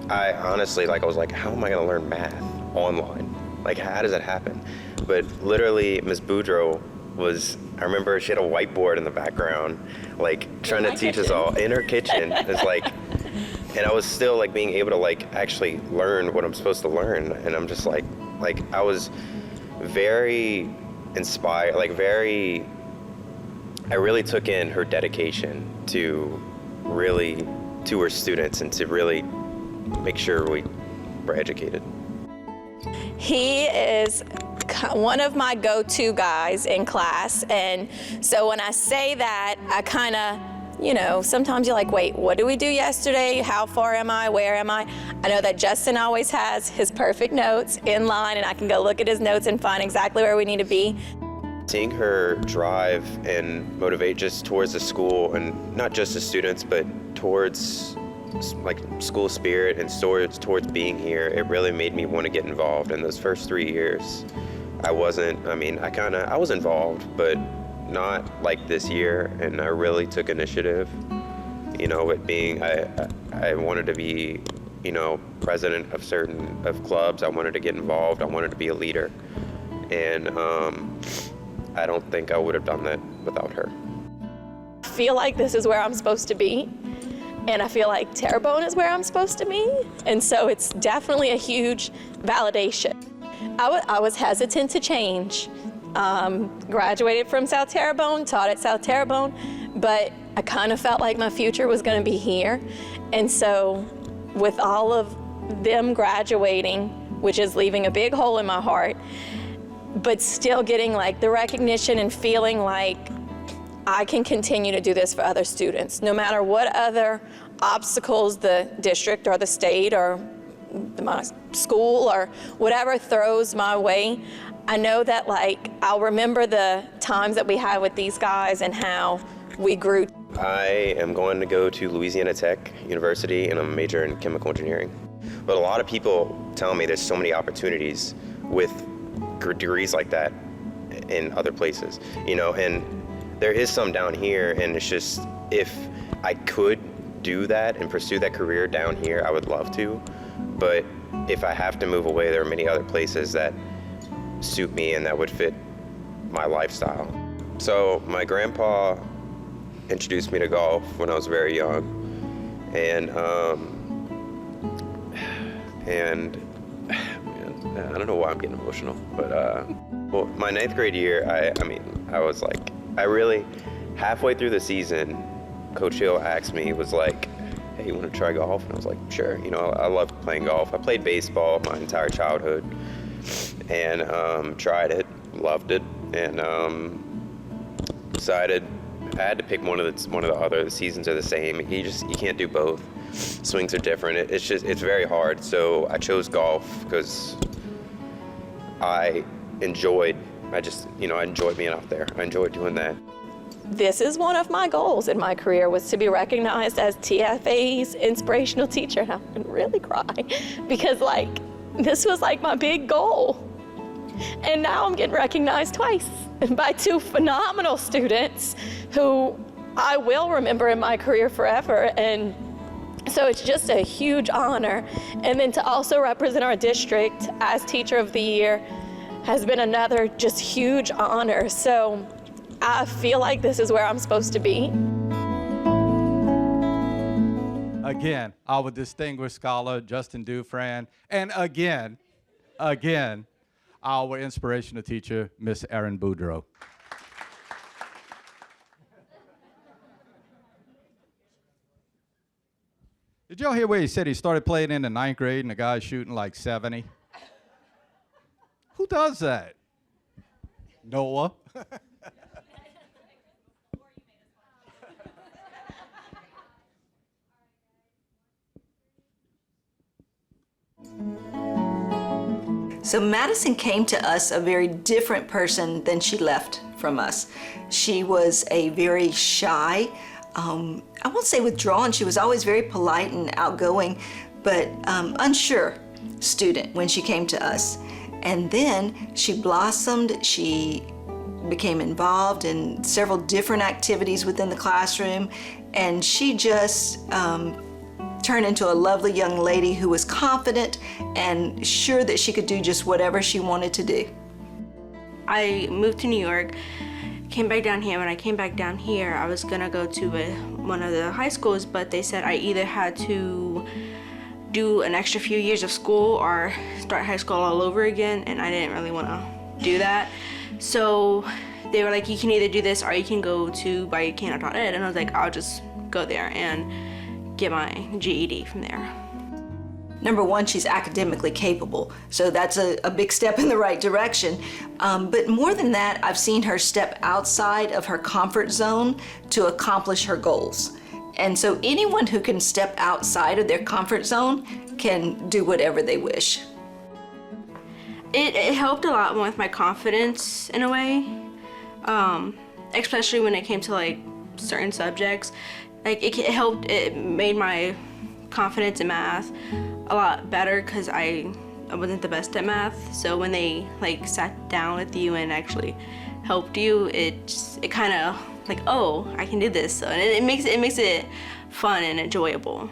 I honestly, I was like, how am I gonna learn math online? Like, how does that happen? But literally, Ms. Boudreau I remember she had a whiteboard in the background, like trying to teach us all in her kitchen. It's like, and I was still like being able to like actually learn what I'm supposed to learn. And I'm just like I was very inspired, I really took in her dedication to her students and to really make sure we were educated. He is one of my go-to guys in class, and so when I say that, I kind of, you know, sometimes you're like, wait, what did we do yesterday? How far am I? Where am I? I know that Justin always has his perfect notes in line, and I can go look at his notes and find exactly where we need to be. Seeing her drive and motivate just towards the school, and not just the students, but towards like school spirit and towards being here, it really made me want to get involved. In those first 3 years, I was involved, but not like this year, and I really took initiative. You know, it being, I wanted to be, you know, president of clubs. I wanted to get involved. I wanted to be a leader. And I don't think I would have done that without her. I feel like this is where I'm supposed to be. And I feel like Terrebonne is where I'm supposed to be. And so it's definitely a huge validation. I was hesitant to change. Graduated from South Terrebonne, taught at South Terrebonne, but I kind of felt like my future was going to be here. And so with all of them graduating, which is leaving a big hole in my heart, but still getting like the recognition and feeling like I can continue to do this for other students, no matter what other obstacles the district or the state or my school or whatever throws my way. I know that like I'll remember the times that we had with these guys and how we grew. I am going to go to Louisiana Tech University, and I'm a major in chemical engineering. But a lot of people tell me there's so many opportunities with degrees like that in other places, you know, and there is some down here, and it's just, if I could do that and pursue that career down here, I would love to. But if I have to move away, there are many other places that suit me and that would fit my lifestyle. So my grandpa introduced me to golf when I was very young, and I don't know why I'm getting emotional, but well, my 9th grade year, I was like, halfway through the season, Coach Hill asked me, was like, hey, you want to try golf? And I was like, sure. You know, I loved playing golf. I played baseball my entire childhood, and tried it, loved it, and decided I had to pick one of the other. The seasons are the same. You can't do both. Swings are different. It's very hard. So I chose golf because I enjoyed being out there. I enjoyed doing that. This is one of my goals in my career, was to be recognized as TFAE's inspirational teacher. And I'm gonna really cry because like, this was like my big goal. And now I'm getting recognized twice by 2 phenomenal students who I will remember in my career forever. And so it's just a huge honor. And then to also represent our district as Teacher of the Year has been another just huge honor. So I feel like this is where I'm supposed to be. Again, our distinguished scholar, Justin Dufresne, and again, our inspirational teacher, Miss Erin Boudreau. Did y'all hear where he said he started playing in the 9th grade and the guy's shooting like 70? Who does that? Noah. So Madison came to us a very different person than she left from us. She was a very shy, I won't say withdrawn, she was always very polite and outgoing, but unsure student when she came to us. And then she blossomed, she became involved in several different activities within the classroom, and she just turned into a lovely young lady who was confident and sure that she could do just whatever she wanted to do. I moved to New York, came back down here. When I came back down here, I was gonna go to one of the high schools, but they said I either had to do an extra few years of school or start high school all over again, and I didn't really want to do that. So they were like, you can either do this or you can go to bayoucana.ed, and I was like, I'll just go there and get my GED from there. Number one, she's academically capable, so that's a big step in the right direction. But more than that, I've seen her step outside of her comfort zone to accomplish her goals. And so anyone who can step outside of their comfort zone can do whatever they wish. It helped a lot with my confidence in a way, especially when it came to like certain subjects. Like it helped, it made my confidence in math a lot better because I wasn't the best at math. So when they like sat down with you and actually helped you, it kind of like, oh, I can do this. So, and it makes it fun and enjoyable.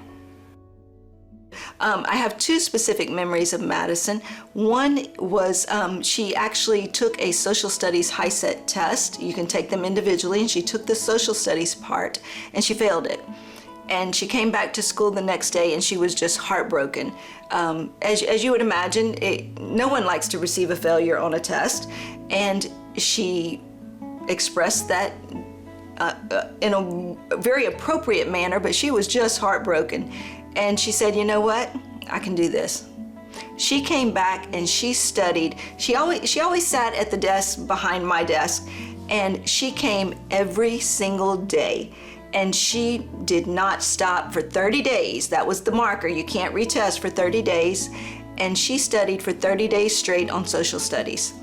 I have two specific memories of Madison. One was she actually took a social studies high set test. You can take them individually, and she took the social studies part and she failed it. And she came back to school the next day and she was just heartbroken. As you would imagine, no one likes to receive a failure on a test, and she expressed that in a very appropriate manner, but she was just heartbroken. And she said, you know what? I can do this. She came back and she studied. She always sat at the desk behind my desk, and she came every single day. And she did not stop for 30 days. That was the marker. You can't retest for 30 days. And she studied for 30 days straight on social studies.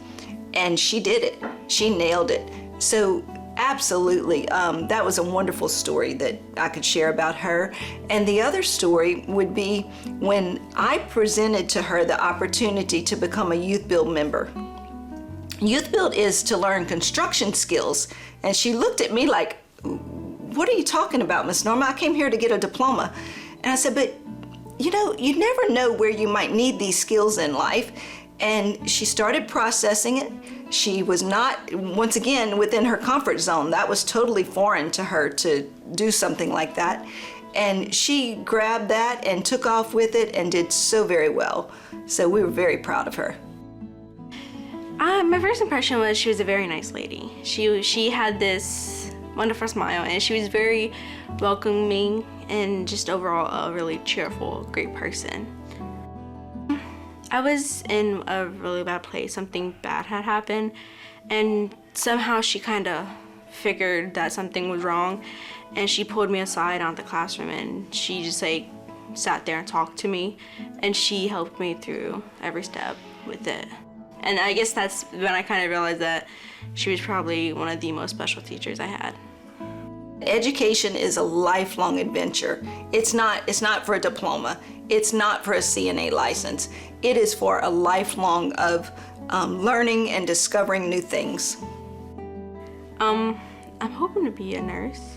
And she did it. She nailed it. So absolutely, that was a wonderful story that I could share about her. And the other story would be when I presented to her the opportunity to become a Youth Build member. Youth Build is to learn construction skills. And she looked at me like, what are you talking about, Miss Norma? I came here to get a diploma. And I said, but you know, you never know where you might need these skills in life. And she started processing it. She was not, once again, within her comfort zone. That was totally foreign to her to do something like that. And she grabbed that and took off with it and did so very well. So we were very proud of her. My first impression was she was a very nice lady. She had this wonderful smile, and she was very welcoming and just overall a really cheerful, great person. I was in a really bad place. Something bad had happened, and somehow she kind of figured that something was wrong, and she pulled me aside out of the classroom, and she just like sat there and talked to me, and she helped me through every step with it. And I guess that's when I kind of realized that she was probably one of the most special teachers I had. Education is a lifelong adventure. It's not for a diploma. It's not for a CNA license. It is for a lifelong of learning and discovering new things. I'm hoping to be a nurse.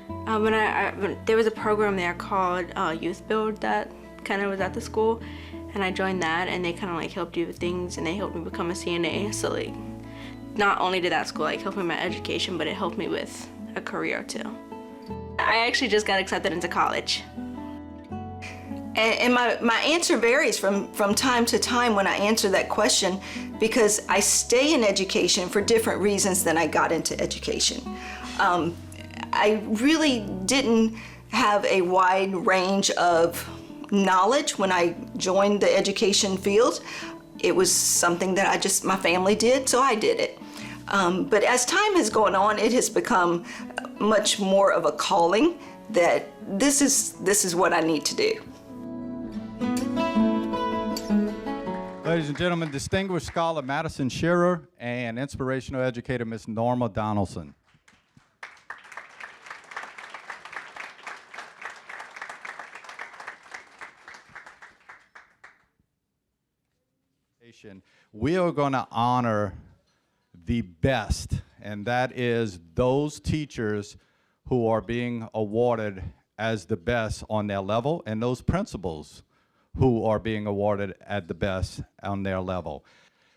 When there was a program there called Youth Build that kind of was at the school, and I joined that, and they kind of like helped you with things, and they helped me become a CNA. So like, not only did that school like help me with my education, but it helped me with a career too. I actually just got accepted into college. And my answer varies from time to time when I answer that question, because I stay in education for different reasons than I got into education. I really didn't have a wide range of knowledge when I joined the education field. It was something that my family did, so I did it. But as time has gone on, it has become much more of a calling that this is what I need to do. Ladies and gentlemen, distinguished scholar Madison Shearer and inspirational educator Miss Norma Donaldson. We are going to honor the best, and that is those teachers who are being awarded as the best on their level, and those principals who are being awarded at the best on their level.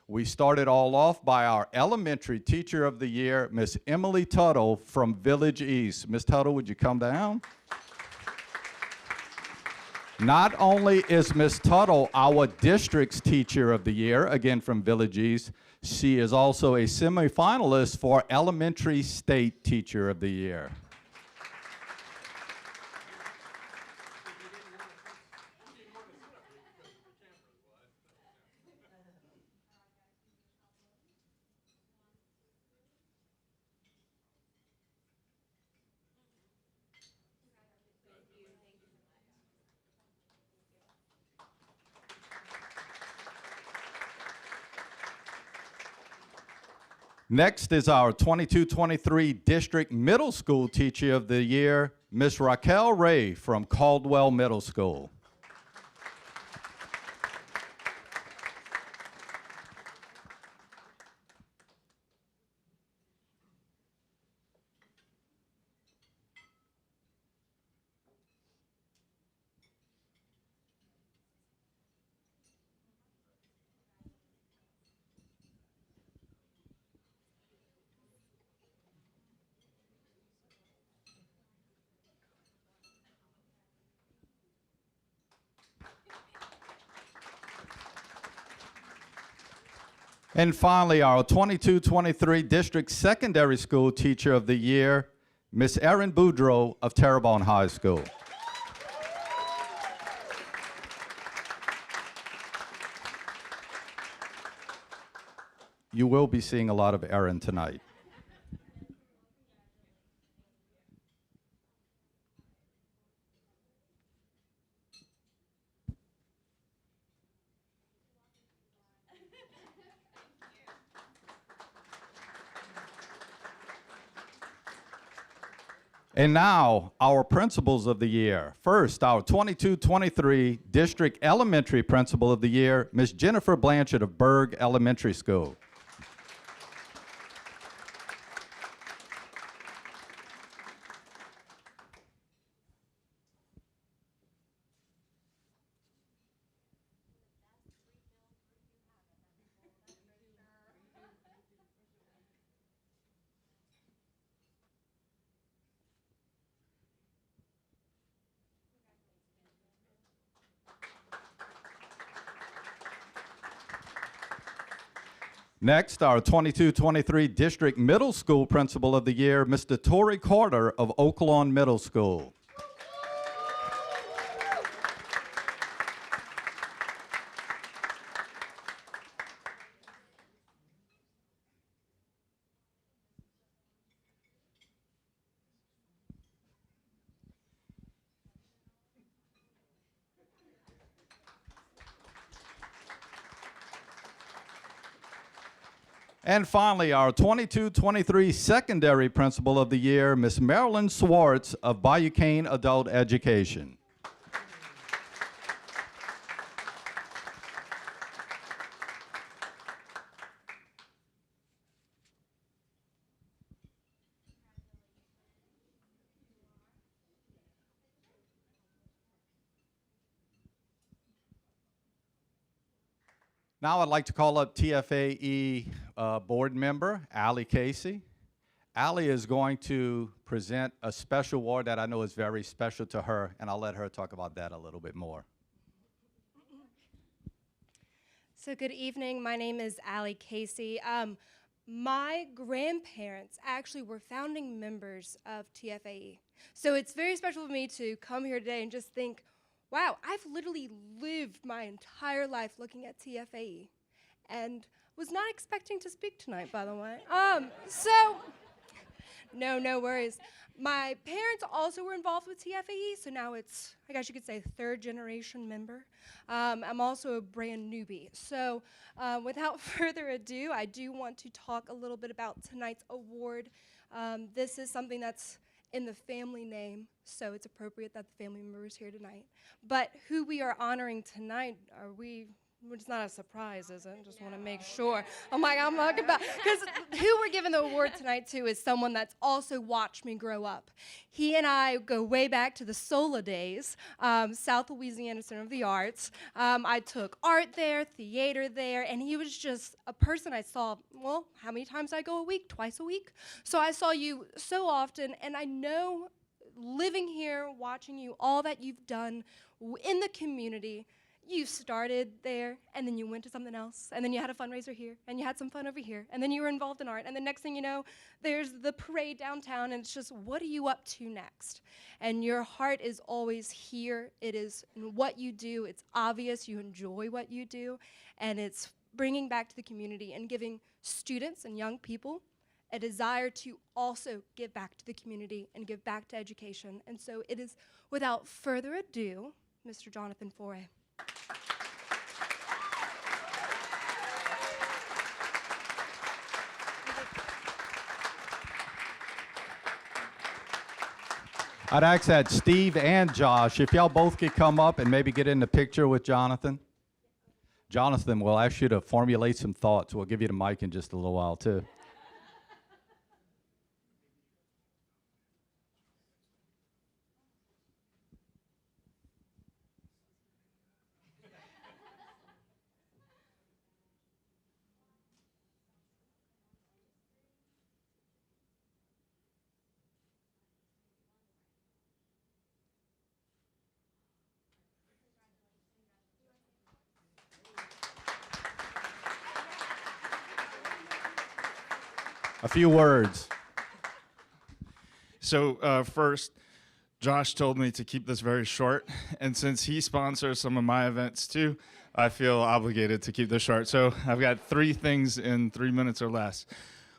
We started all off by our elementary teacher of the year, Miss Emily Tuttle from Village East. Miss Tuttle, would you come down? Not only is Miss Tuttle our district's teacher of the year, again from Village East, she is also a semifinalist for elementary state teacher of the year. Next is our 22-23 District Middle School Teacher of the Year, Miss Raquel Ray from Caldwell Middle School. And finally, our 22-23 District Secondary School Teacher of the Year, Miss Erin Boudreau of Terrebonne High School. You will be seeing a lot of Erin tonight. And now, our principals of the year. First, our 22-23 District Elementary Principal of the Year, Ms. Jennifer Blanchard of Berg Elementary School. Next, our 22-23 District Middle School Principal of the Year, Mr. Torrey Carter of Oak Lawn Middle School. And finally, our 22-23 Secondary Principal of the Year, Ms. Marilyn Swartz of Bayou Cane Adult Education. Now I'd like to call up TFAE board member, Allie Casey. Allie is going to present a special award that I know is very special to her, and I'll let her talk about that a little bit more. So good evening, my name is Allie Casey. My grandparents actually were founding members of TFAE. So it's very special for me to come here today and just think, wow, I've literally lived my entire life looking at TFAE and was not expecting to speak tonight, by the way. No worries. My parents also were involved with TFAE, so now it's, I guess you could say, third generation member. I'm also a brand newbie. So without further ado, I do want to talk a little bit about tonight's award. This is something that's in the family name, so it's appropriate that the family member is here tonight. But who we are honoring tonight, it's not a surprise, is it? Just want to make sure. I'm talking about, because who we're giving the award tonight to is someone that's also watched me grow up. He and I go way back to the SOLA days, South Louisiana Center of the Arts. I took art there, theater there, and he was just a person I saw, well, how many times I go a week? Twice a week? So I saw you so often, and I know living here, watching you, all that you've done in the community, you started there, and then you went to something else, and then you had a fundraiser here, and you had some fun over here, and then you were involved in art, and the next thing you know, there's the parade downtown, and it's just, what are you up to next? And your heart is always here. It is in what you do. It's obvious you enjoy what you do, and it's bringing back to the community and giving students and young people a desire to also give back to the community and give back to education. And so it is, without further ado, Mr. Jonathan Foray. I'd ask that Steve and Josh, if y'all both could come up and maybe get in the picture with Jonathan. Jonathan, we'll ask you to formulate some thoughts. We'll give you the mic in just a little while, too. A few words. So first, Josh told me to keep this very short, and since he sponsors some of my events too, I feel obligated to keep this short. So I've got 3 things in 3 minutes or less.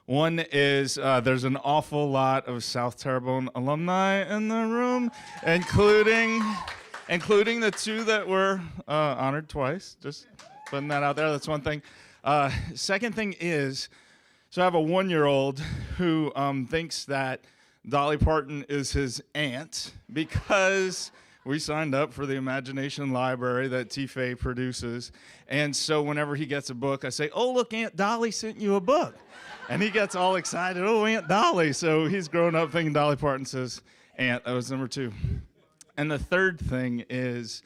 One is there's an awful lot of South Terrebonne alumni in the room, including the 2 that were honored twice. Just putting that out there. That's one thing. Second thing is, so I have a 1-year-old who thinks that Dolly Parton is his aunt because we signed up for the Imagination Library that TFAE produces. And so whenever he gets a book, I say, oh, look, Aunt Dolly sent you a book. And he gets all excited, oh, Aunt Dolly. So he's grown up thinking Dolly Parton says aunt. That was number 2. And the third thing is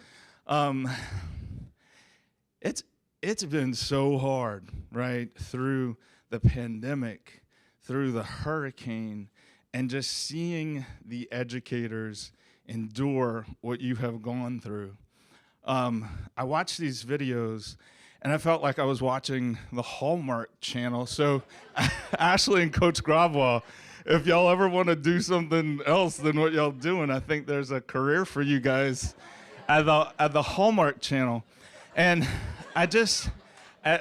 it's been so hard, right, through the pandemic, through the hurricane, and just seeing the educators endure what you have gone through. I watched these videos, and I felt like I was watching the Hallmark Channel. So Ashley and Coach Gravwell, if y'all ever want to do something else than what y'all doing, I think there's a career for you guys at the Hallmark Channel. And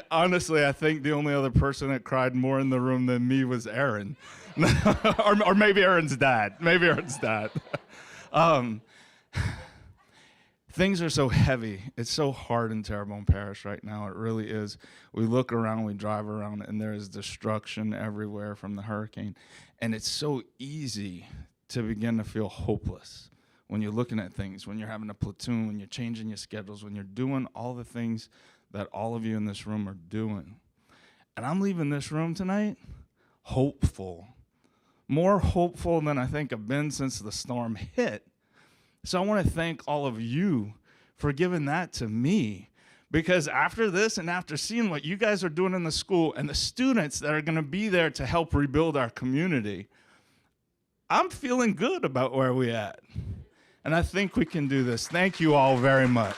honestly, I think the only other person that cried more in the room than me was Aaron. or maybe Aaron's dad. Maybe Aaron's dad. Things are so heavy. It's so hard in Terrebonne Parish right now. It really is. We look around, we drive around, and there is destruction everywhere from the hurricane. And it's so easy to begin to feel hopeless when you're looking at things, when you're having a platoon, when you're changing your schedules, when you're doing all the things that all of you in this room are doing. And I'm leaving this room tonight hopeful, more hopeful than I think I've been since the storm hit. So I want to thank all of you for giving that to me, because after this and after seeing what you guys are doing in the school and the students that are going to be there to help rebuild our community, I'm feeling good about where we're at. And I think we can do this. Thank you all very much.